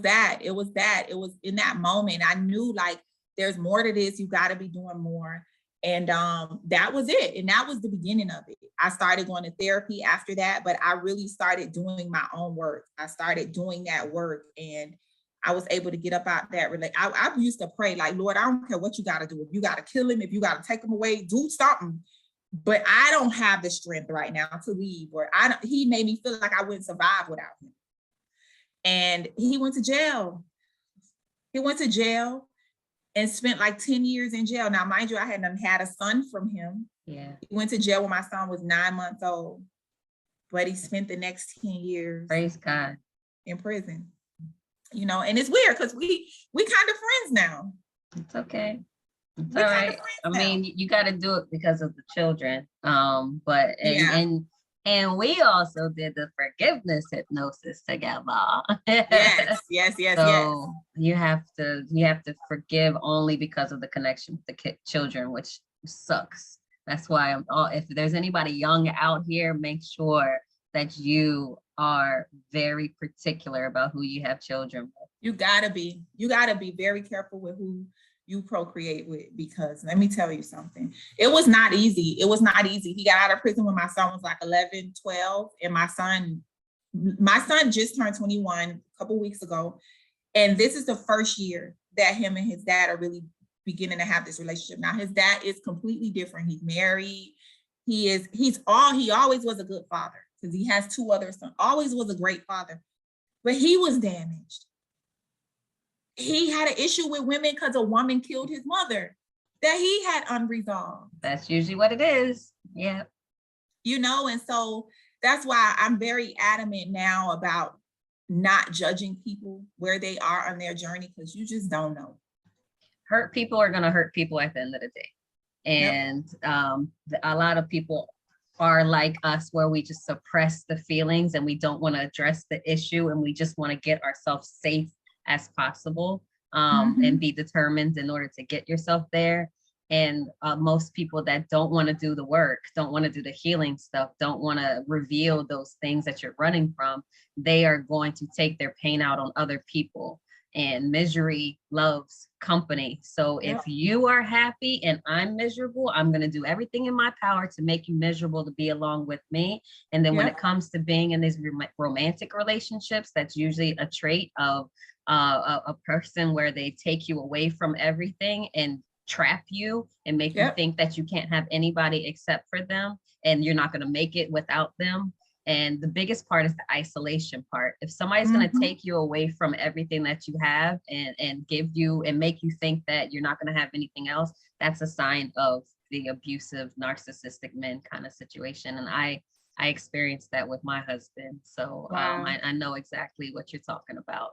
in that moment. I knew like there's more to this. You got to be doing more. And that was it. And that was the beginning of it. I started going to therapy after that, but I really started doing my own work. I started doing that work and I was able to get up out that. I used to pray like, Lord, I don't care what you got to do. If you got to kill him, if you got to take him away, do something. But I don't have the strength right now to leave. He made me feel like I wouldn't survive without him. And he went to jail. He went to jail and spent like 10 years in jail. Now, mind you, I hadn't had a son from him. Yeah. He went to jail when my son was 9 months old, but he spent the next 10 years Praise God. in prison. You know, and it's weird because we kind of friends now. It's okay. It's We all kind of right. friends I now. mean, you got to do it because of the children. But Yeah. and we also did the forgiveness hypnosis together. Yes. So you have to forgive only because of the connection with the children, which sucks. That's why if there's anybody young out here, make sure that you are very particular about who you have children with. You gotta be very careful with who you procreate with, because let me tell you something. It was not easy. He got out of prison when my son was like 11, 12, and my son just turned 21 a couple weeks ago. And this is the first year that him and his dad are really beginning to have this relationship. Now, his dad is completely different. He's married. He always was a good father because he has 2 other sons, always was a great father, but he was damaged. He had an issue with women because a woman killed his mother that he had unresolved. That's usually what it is. Yeah. You know, and so that's why I'm very adamant now about not judging people where they are on their journey, because you just don't know. Hurt people are going to hurt people at the end of the day. And a lot of people are like us, where we just suppress the feelings and we don't want to address the issue, and we just want to get ourselves safe as possible, and be determined in order to get yourself there. And most people that don't want to do the work, don't want to do the healing stuff, don't want to reveal those things that you're running from, they are going to take their pain out on other people. And misery loves company. So if you are happy and I'm miserable, I'm going to do everything in my power to make you miserable to be along with me. And then when it comes to being in these romantic relationships, that's usually a trait of a person where they take you away from everything and trap you and make you think that you can't have anybody except for them, and you're not going to make it without them. And the biggest part is the isolation part. If somebody's going to take you away from everything that you have and give you and make you think that you're not going to have anything else, that's a sign of the abusive, narcissistic men kind of situation. And I experienced that with my husband. So I know exactly what you're talking about.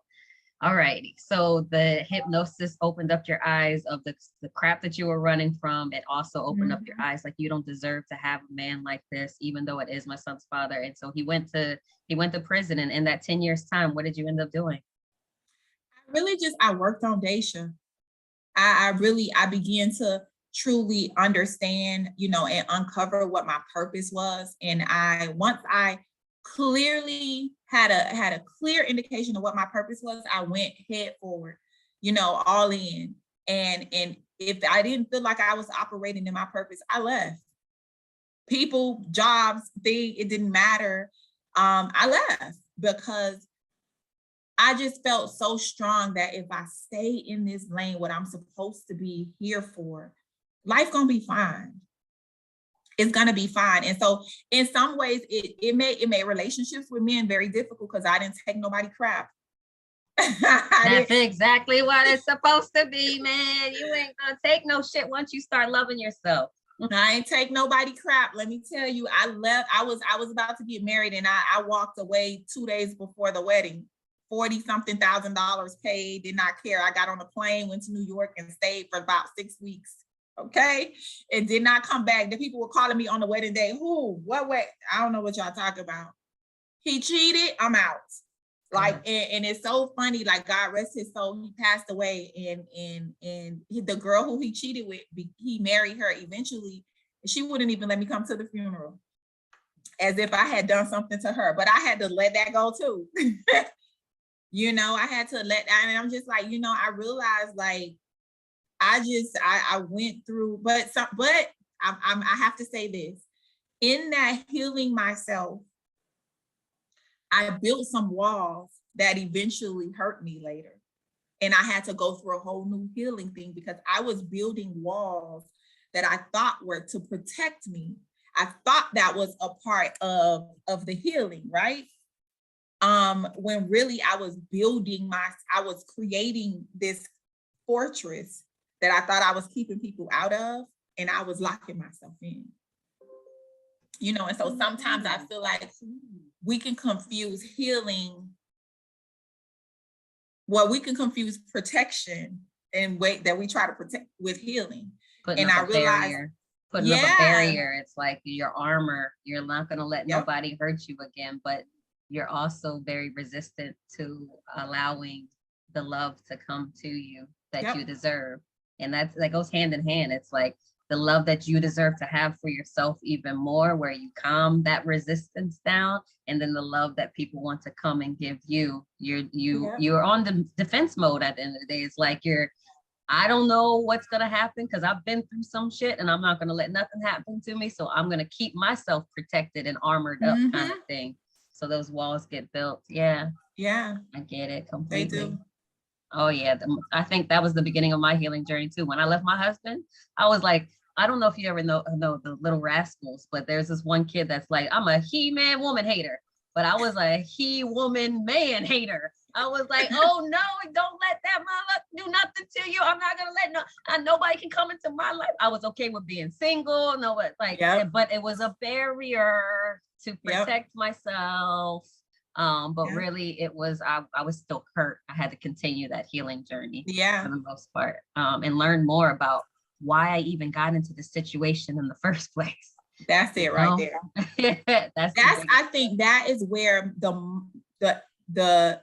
All righty. So the hypnosis opened up your eyes of the crap that you were running from. It also opened up your eyes like, you don't deserve to have a man like this, even though it is my son's father. And so he went to prison. And in that 10 years time, what did you end up doing? I worked on Dashia. I began to truly understand, you know, and uncover what my purpose was. And once I clearly had a clear indication of what my purpose was, I went head forward, you know, all in. And if I didn't feel like I was operating in my purpose, I left. People, jobs, it didn't matter. I left because I just felt so strong that if I stay in this lane, what I'm supposed to be here for, life gonna be fine. It's gonna be fine. And so in some ways, it made relationships with men very difficult because I didn't take nobody crap. That's exactly what it's supposed to be, man. You ain't gonna take no shit once you start loving yourself. I ain't take nobody crap. Let me tell you, I left. I was about to get married, and I walked away 2 days before the wedding. $40-something thousand paid, did not care. I got on a plane, went to New York, and stayed for about 6 weeks. Okay, it did not come back. The people were calling me on the wedding day. Who? What? I don't know what y'all talking about. He cheated. I'm out. Like, and it's so funny. Like, God rest his soul. He passed away, and the girl who he cheated with, he married her eventually. She wouldn't even let me come to the funeral, as if I had done something to her. But I had to let that go too. You know, I had to let. And I'm just like, you know, I realized like, I went through, but I have to say this. In that healing myself, I built some walls that eventually hurt me later. And I had to go through a whole new healing thing because I was building walls that I thought were to protect me. I thought that was a part of the healing, right? when really I was creating this fortress that I thought I was keeping people out of, and I was locking myself in. You know, and so sometimes I feel like we can confuse healing. Well, we can confuse protection and way that we try to protect with healing. Putting And up I a realized, barrier. Putting up a barrier. It's like your armor. You're not going to let nobody hurt you again, but you're also very resistant to allowing the love to come to you that you deserve. And that goes hand in hand. It's like the love that you deserve to have for yourself even more, where you calm that resistance down, and then the love that people want to come and give you. You're on the defense mode at the end of the day. It's like I don't know what's gonna happen because I've been through some shit, and I'm not gonna let nothing happen to me. So I'm gonna keep myself protected and armored up, kind of thing. So those walls get built. Yeah. I get it completely. They do. Oh yeah, I think that was the beginning of my healing journey too. When I left my husband, I was like, I don't know if you ever know the Little Rascals, but there's this one kid that's like, I'm a he-man woman hater, but I was a he-woman man hater. I was like, oh no, don't let that mother do nothing to you. I'm not gonna let nobody can come into my life. I was okay with being single, but it was a barrier to protect myself. But really it was, I was still hurt. I had to continue that healing journey for the most part, and learn more about why I even got into the situation in the first place. That's it right there. I think that is where the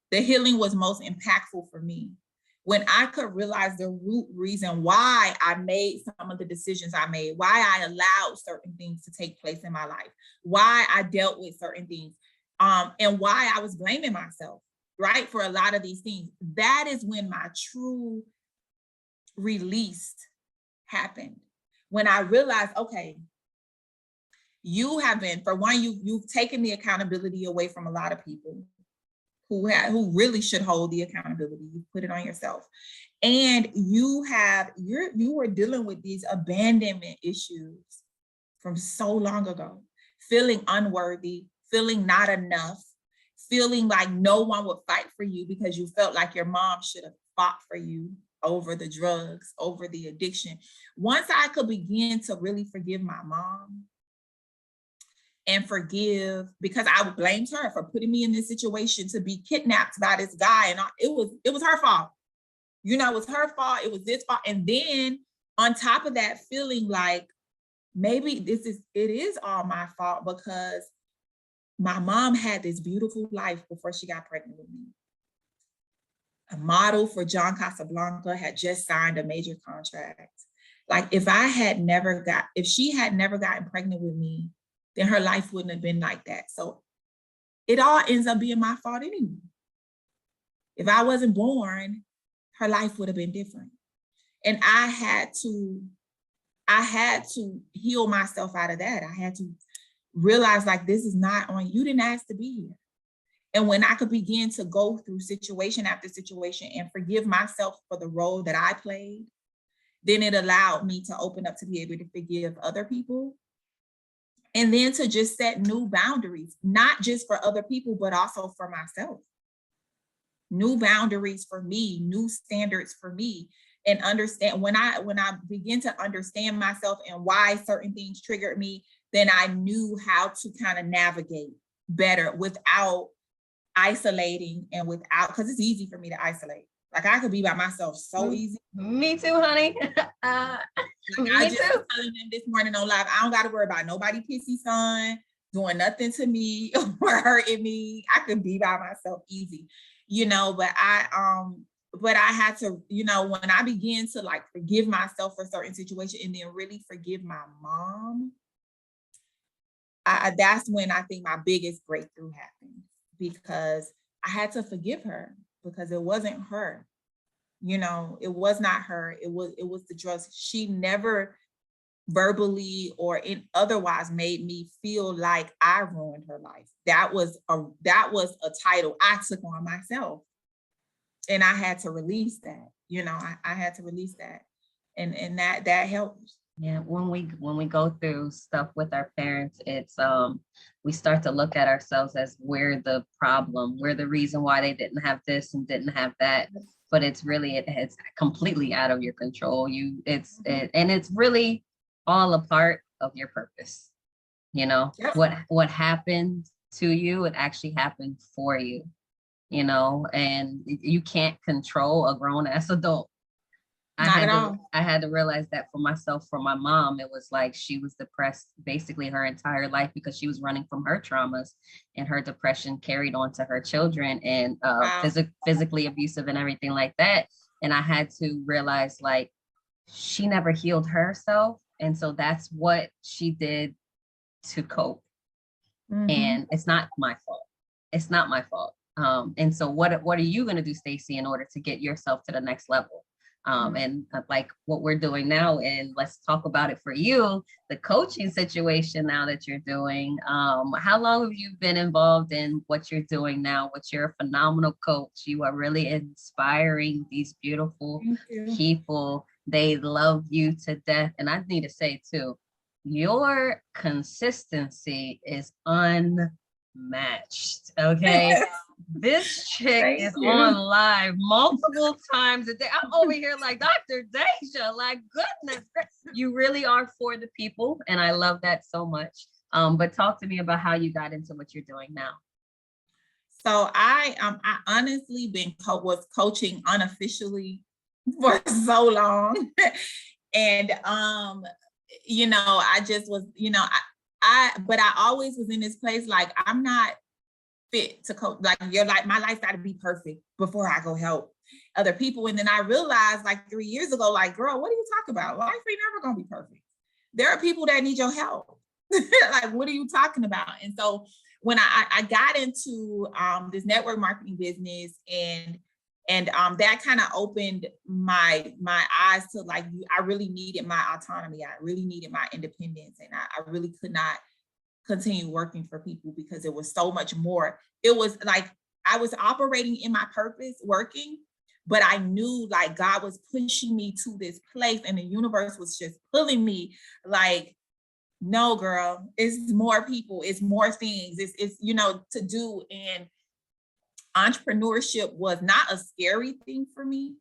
healing was most impactful for me. When I could realize the root reason why I made some of the decisions I made, why I allowed certain things to take place in my life, why I dealt with certain things, and why I was blaming myself, right, for a lot of these things. That is when my true release happened. When I realized, okay, you have been, for one, you've taken the accountability away from a lot of people who really should hold the accountability. You put it on yourself. And you were dealing with these abandonment issues from so long ago, feeling unworthy, feeling not enough, feeling like no one would fight for you because you felt like your mom should have fought for you over the drugs, over the addiction. Once I could begin to really forgive my mom and forgive, because I blamed her for putting me in this situation to be kidnapped by this guy. And it was her fault. You know, it was her fault. It was this fault. And then on top of that, feeling like maybe it is all my fault because my mom had this beautiful life before she got pregnant with me. A model for John Casablanca had just signed a major contract. Like if she had never gotten pregnant with me, then her life wouldn't have been like that. So it all ends up being my fault anyway. If I wasn't born, her life would have been different. And I had to heal myself out of that. I had to realize like, this is not on, you didn't ask to be here. And when I could begin to go through situation after situation and forgive myself for the role that I played, then it allowed me to open up to be able to forgive other people. And then to just set new boundaries, not just for other people, but also for myself. New boundaries for me, new standards for me. And understand when I begin to understand myself and why certain things triggered me, then I knew how to kind of navigate better without isolating and without, because it's easy for me to isolate. Like I could be by myself so easy. Me too, honey. I just was telling them this morning on live, I don't got to worry about nobody pissy son doing nothing to me or hurting me. I could be by myself easy, you know, but I had to, you know, when I began to like forgive myself for certain situations and then really forgive my mom, that's when I think my biggest breakthrough happened, because I had to forgive her because it wasn't her. You know, it was not her. It was the drugs. She never verbally or otherwise made me feel like I ruined her life. That was a title I took on myself. And I had to release that. You know, I had to release that. And that helped. Yeah, when we go through stuff with our parents, it's we start to look at ourselves as we're the problem, we're the reason why they didn't have this and didn't have that. But it's really it's completely out of your control. And it's really all a part of your purpose. You know, Yep. what happened to you, it actually happened for you, you know, and you can't control a grown ass adult. Not at all. I had to realize that for myself, for my mom, it was like she was depressed basically her entire life because she was running from her traumas, and her depression carried on to her children, and Wow. physically abusive and everything like that. And I had to realize like she never healed herself. And so that's what she did to cope. Mm-hmm. And it's not my fault. It's not my fault. And so what are you going to do, Stacy, in order to get yourself to the next level? And like what we're doing now, and let's talk about it for you, the coaching situation now that you're doing. How long have you been involved in what you're doing now? What you're a phenomenal coach. You are really inspiring these beautiful Thank you. people. They love you to death. And I need to say too, your consistency is unmatched. Okay. This chick Thank is on you. live multiple times a day. I'm over here like Dr. Dashia, like goodness, you really are for the people. And I love that so much. But talk to me about how you got into what you're doing now. So I honestly was coaching unofficially for so long. And I just was, but I always was in this place like I'm not fit to coach. Like my life got to be perfect before I go help other people. And then I realized like 3 years ago, like, girl, what are you talking about? Life ain't never gonna be perfect. There are people that need your help. Like, what are you talking about? And so when I got into this network marketing business, and that kind of opened my eyes to like, I really needed my autonomy. I really needed my independence, and I really could not continue working for people because it was so much more. It was like I was operating in my purpose, working, but I knew like God was pushing me to this place, and the universe was just pulling me like, no, girl, it's more people, it's more things, it's to do. And entrepreneurship was not a scary thing for me,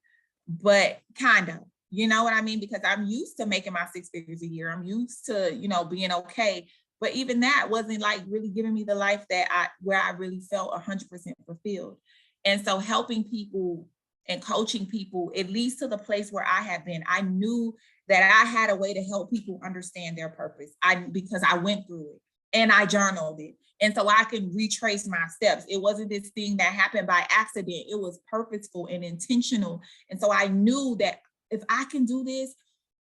but kind of, you know what I mean? Because I'm used to making my 6 figures a year. I'm used to, being okay. But even that wasn't like really giving me the life where I really felt 100% fulfilled. And so helping people and coaching people, at least to the place where I had been, I knew that I had a way to help people understand their purpose. Because I went through it and I journaled it. And so I can retrace my steps. It wasn't this thing that happened by accident. It was purposeful and intentional. And so I knew that if I can do this,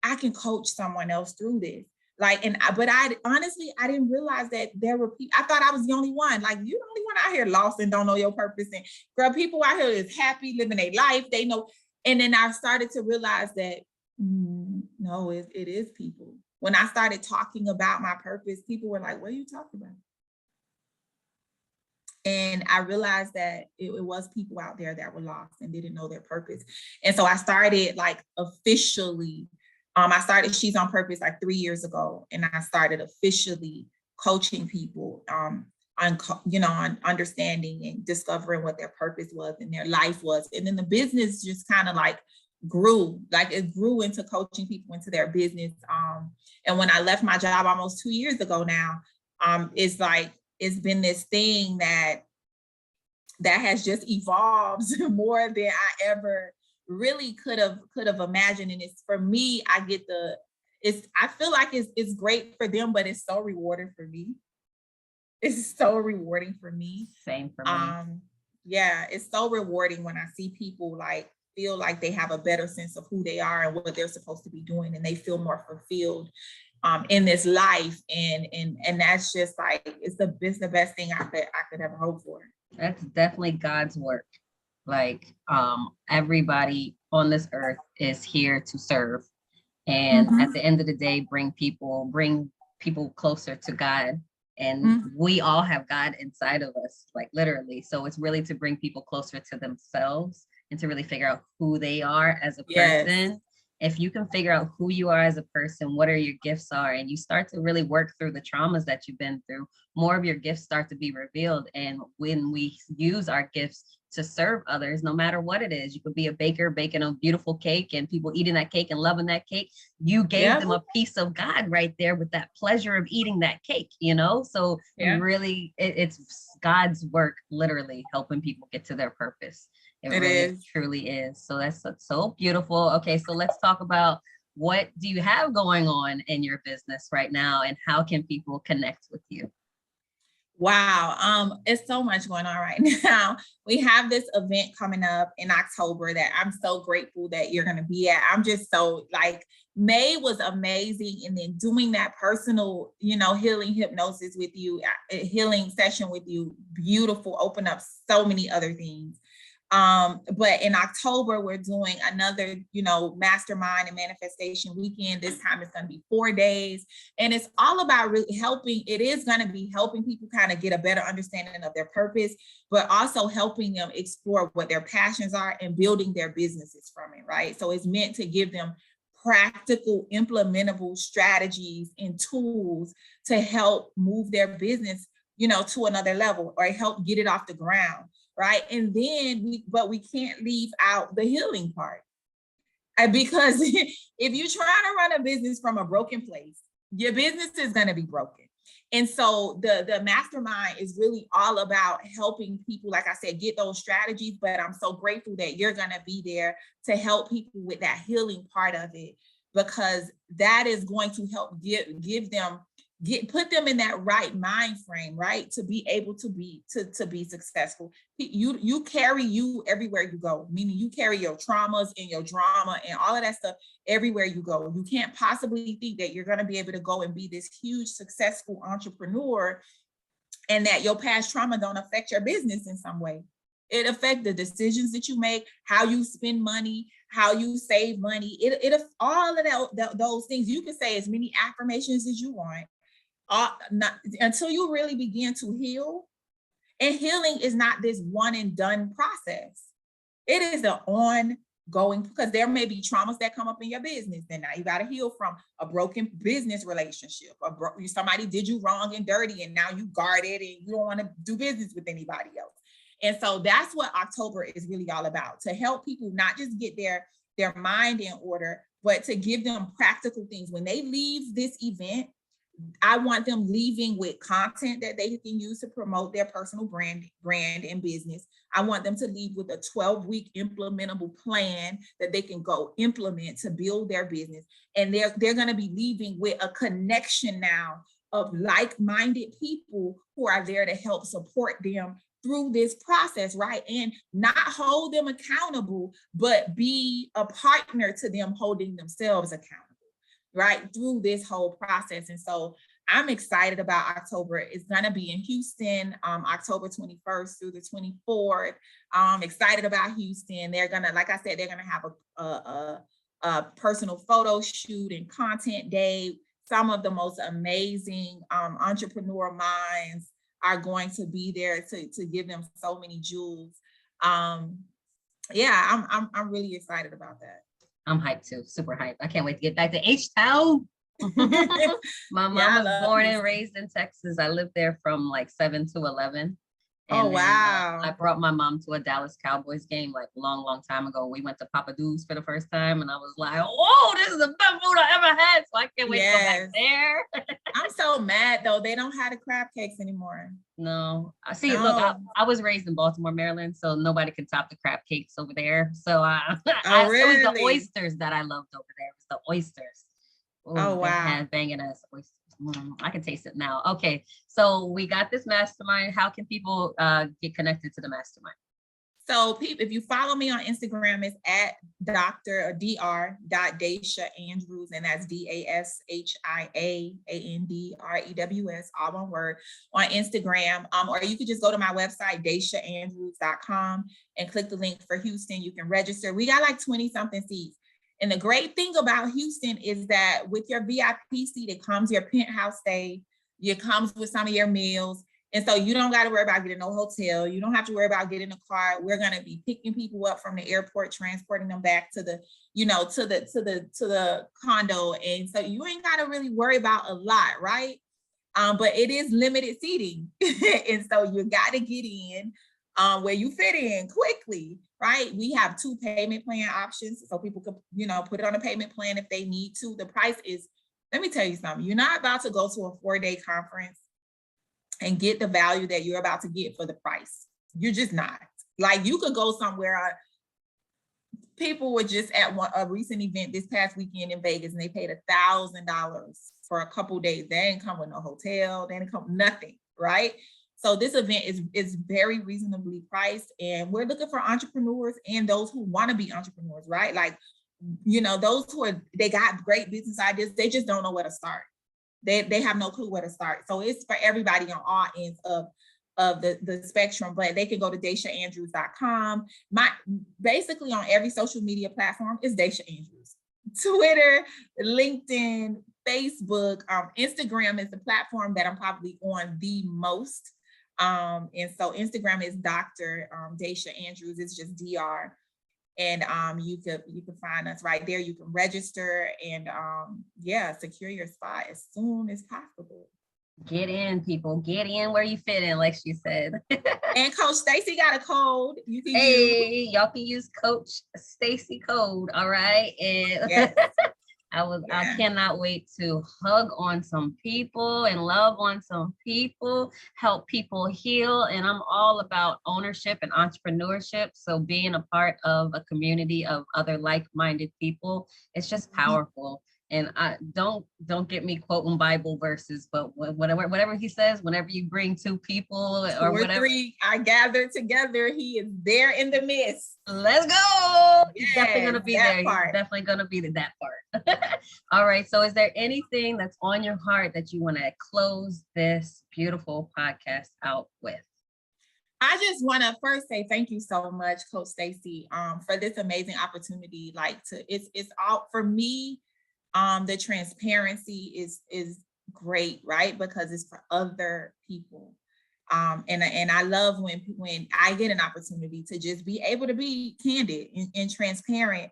I can coach someone else through this. But I honestly, I didn't realize that there were people. I thought I was the only one. Like, you're the only one out here lost and don't know your purpose. And girl, people out here is happy, living their life. They know. And then I started to realize that no, it is people. When I started talking about my purpose, people were like, what are you talking about? And I realized that it was people out there that were lost and didn't know their purpose. And so I started like officially, I started She's on Purpose like 3 years ago. And I started officially coaching people on understanding and discovering what their purpose was and their life was. And then the business just kind of like grew, like it grew into coaching people into their business. And when I left my job almost 2 years ago now, it's like, it's been this thing that has just evolved more than I ever really could have imagined. And it's, for me, I feel like it's great for them, but it's so rewarding for me. It's so rewarding for me. Same for me. Yeah, it's so rewarding when I see people like feel like they have a better sense of who they are and what they're supposed to be doing, and they feel more fulfilled in this life. And that's just like, it's the best thing I could ever hope for. That's definitely God's work. Like everybody on this earth is here to serve. And at the end of the day, bring people closer to God. And we all have God inside of us, like literally. So it's really to bring people closer to themselves and to really figure out who they are as a person. Yes. if you can figure out who you are as a person, what are your gifts are, and you start to really work through the traumas that you've been through, more of your gifts start to be revealed. And when we use our gifts to serve others, no matter what it is, you could be a baker baking a beautiful cake and people eating that cake and loving that cake. You gave them a piece of God right there with that pleasure of eating that cake, you know? So really, it's God's work, literally helping people get to their purpose. It really truly is. So that's so beautiful. Okay, so let's talk about, what do you have going on in your business right now, and how can people connect with you? Wow. It's so much going on right now. We have this event coming up in October that I'm so grateful that you're going to be at. I'm just so like, May was amazing. And then doing that personal, healing hypnosis with you, a healing session with you, beautiful, open up so many other things. But in October, we're doing another, mastermind and manifestation weekend. This time it's going to be 4 days. And it's all about really helping. It is going to be helping people kind of get a better understanding of their purpose, but also helping them explore what their passions are and building their businesses from it, right? So it's meant to give them practical, implementable strategies and tools to help move their business, to another level, or help get it off the ground. Right. And then we can't leave out the healing part. Because if you're trying to run a business from a broken place, your business is going to be broken. And so the mastermind is really all about helping people, like I said, get those strategies. But I'm so grateful that you're going to be there to help people with that healing part of it, because that is going to help put them in that right mind frame, right? To be able to be successful. You carry you everywhere you go, meaning you carry your traumas and your drama and all of that stuff everywhere you go. You can't possibly think that you're going to be able to go and be this huge, successful entrepreneur and that your past trauma don't affect your business in some way. It affects the decisions that you make, how you spend money, how you save money. It all of those things. You can say as many affirmations as you want. Not until you really begin to heal. And healing is not this one and done process. It is an ongoing, because there may be traumas that come up in your business. Then now you got to heal from a broken business relationship. Somebody did you wrong and dirty, and now you guarded and you don't want to do business with anybody else. And so that's what October is really all about, to help people not just get their mind in order, but to give them practical things. When they leave this event, I want them leaving with content that they can use to promote their personal brand and business. I want them to leave with a 12-week implementable plan that they can go implement to build their business. And they're going to be leaving with a connection now of like-minded people who are there to help support them through this process, right? And not hold them accountable, but be a partner to them holding themselves accountable, right, through this whole process. And so I'm excited about October. It's going to be in Houston, October 21st through the 24th. I'm excited about Houston. They're going to, like I said, they're going to have a personal photo shoot and content day. Some of the most amazing entrepreneur minds are going to be there to give them so many jewels. I'm really excited about that. I'm hyped too, super hyped. I can't wait to get back to H-Town. My mom was born and raised in Texas. I lived there from like 7 to 11. And wow. I brought my mom to a Dallas Cowboys game like long time ago. We went to Papa Do's for the first time, and I was like, whoa, this is the best food I ever had. So I can't wait to go back there. I'm so mad though. They don't have the crab cakes anymore. No. Look, I was raised in Baltimore, Maryland, so nobody can top the crab cakes over there. So really? It was the oysters that I loved over there. It was the oysters. Ooh, wow. Banging ass oysters. I can taste it now. Okay, so we got this mastermind. How can people get connected to the mastermind? So if you follow me on Instagram, it's at Dr. Dashia Andrews, and that's DASHIAANDREWS, all one word, on Instagram. Or you could just go to my website, DashiaAndrews.com, and click the link for Houston. You can register. We got like 20 something seats. And the great thing about Houston is that with your VIP seat, it comes your penthouse stay, it comes with some of your meals, And so you don't got to worry about getting no hotel. You don't have to worry about getting a car. We're going to be picking people up from the airport, transporting them back to the, to the condo. And so you ain't got to really worry about a lot, right? But it is limited seating. And so you got to get in where you fit in quickly, right? We have 2 payment plan options. So people can, put it on a payment plan if they need to. The price is, let me tell you something. You're not about to go to a 4-day conference and get the value that you're about to get for the price. You're just not. Like, you could go somewhere. People were just at a recent event this past weekend in Vegas, and they paid $1,000 for a couple days. They didn't come with no hotel. They didn't come nothing, right? So this event is very reasonably priced, and we're looking for entrepreneurs and those who want to be entrepreneurs, right? Like, those they got great business ideas. They just don't know where to start. They have no clue where to start. So it's for everybody on all ends of the spectrum, but they can go to DashiaAndrews.com. Basically on every social media platform is Dashia Andrews. Twitter, LinkedIn, Facebook, Instagram is the platform that I'm probably on the most. And so Instagram is Dr. Dashia Andrews. It's just DR. And you can find us right there. You can register and secure your spot as soon as possible. Get in, people. Get in where you fit in, like she said. And Coach Stacy got a code you can use. Y'all can use Coach Stacy code. All right. And yes. I cannot wait to hug on some people and love on some people, help people heal. And I'm all about ownership and entrepreneurship. So being a part of a community of other like-minded people, it's just powerful. And I don't get me quoting Bible verses, but whatever he says, whenever you bring 2 people or whatever, 3 are gathered together, he is there in the midst. Let's go. He's definitely going to be there. He's definitely going to be that part. All right. So is there anything that's on your heart that you want to close this beautiful podcast out with? I just want to first say thank you so much, Coach Stacy, for this amazing opportunity. It's all for me. The transparency is great, right? Because it's for other people. And I love when I get an opportunity to just be able to be candid and transparent,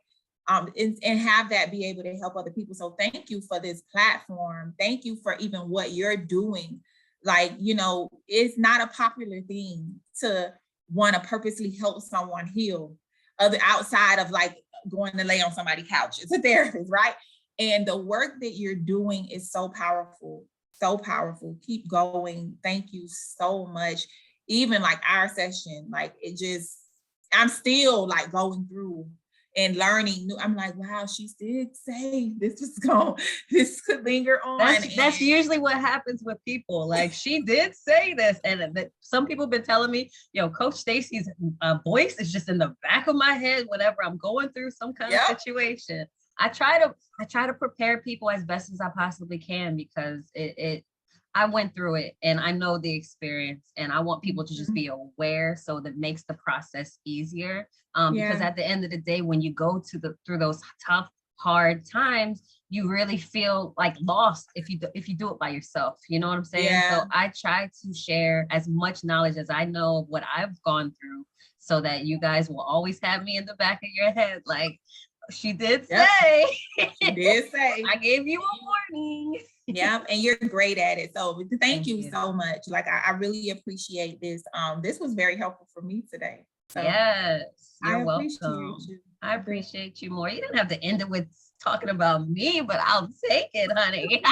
and have that be able to help other people. So thank you for this platform. Thank you for even what you're doing. Like, it's not a popular thing to want to purposely help someone heal outside of like going to lay on somebody's couch as a therapist, right? And the work that you're doing is so powerful, so powerful. Keep going. Thank you so much. Even like our session, like I'm still like going through and learning new. I'm like, wow, she did say this could linger on. That's usually what happens with people. Like, she did say this. And some people have been telling me, Coach Stacy's voice is just in the back of my head whenever I'm going through some kind of situation. I try to prepare people as best as I possibly can, because I went through it and I know the experience, and I want people to just be aware, so that makes the process easier. Because at the end of the day, when you go through those tough, hard times, you really feel like lost if you do it by yourself. You know what I'm saying? Yeah. So I try to share as much knowledge as I know of what I've gone through, so that you guys will always have me in the back of your head. Like, she did say. She did say. I gave you a warning. Yeah, and you're great at it. So thank you so much. Like, I really appreciate this. This was very helpful for me today. So yes, you're welcome. You. I appreciate you more. You didn't have to end it with talking about me, but I'll take it, honey.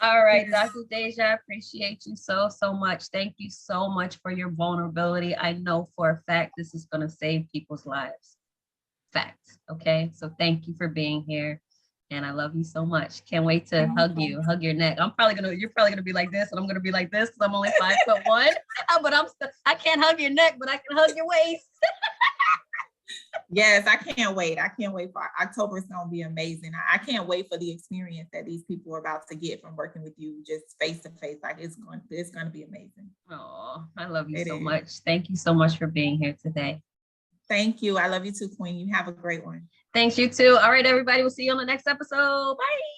All right, Dr. Dashia, I appreciate you so much. Thank you so much for your vulnerability. I know for a fact this is going to save people's lives. Fact. Okay, so thank you for being here, and I love you so much. Can't wait to hug your neck. You're probably gonna be like this, and I'm gonna be like this because I'm only 5'1", but I can't hug your neck, but I can hug your waist. Yes, I can't wait. For October. It's gonna be amazing. I can't wait for the experience that these people are about to get from working with you just face to face. Like, it's gonna be amazing. Oh, I love you so much. Thank you so much for being here today. Thank you. I love you too, Queen. You have a great one. Thanks, you too. All right, everybody. We'll see you on the next episode. Bye.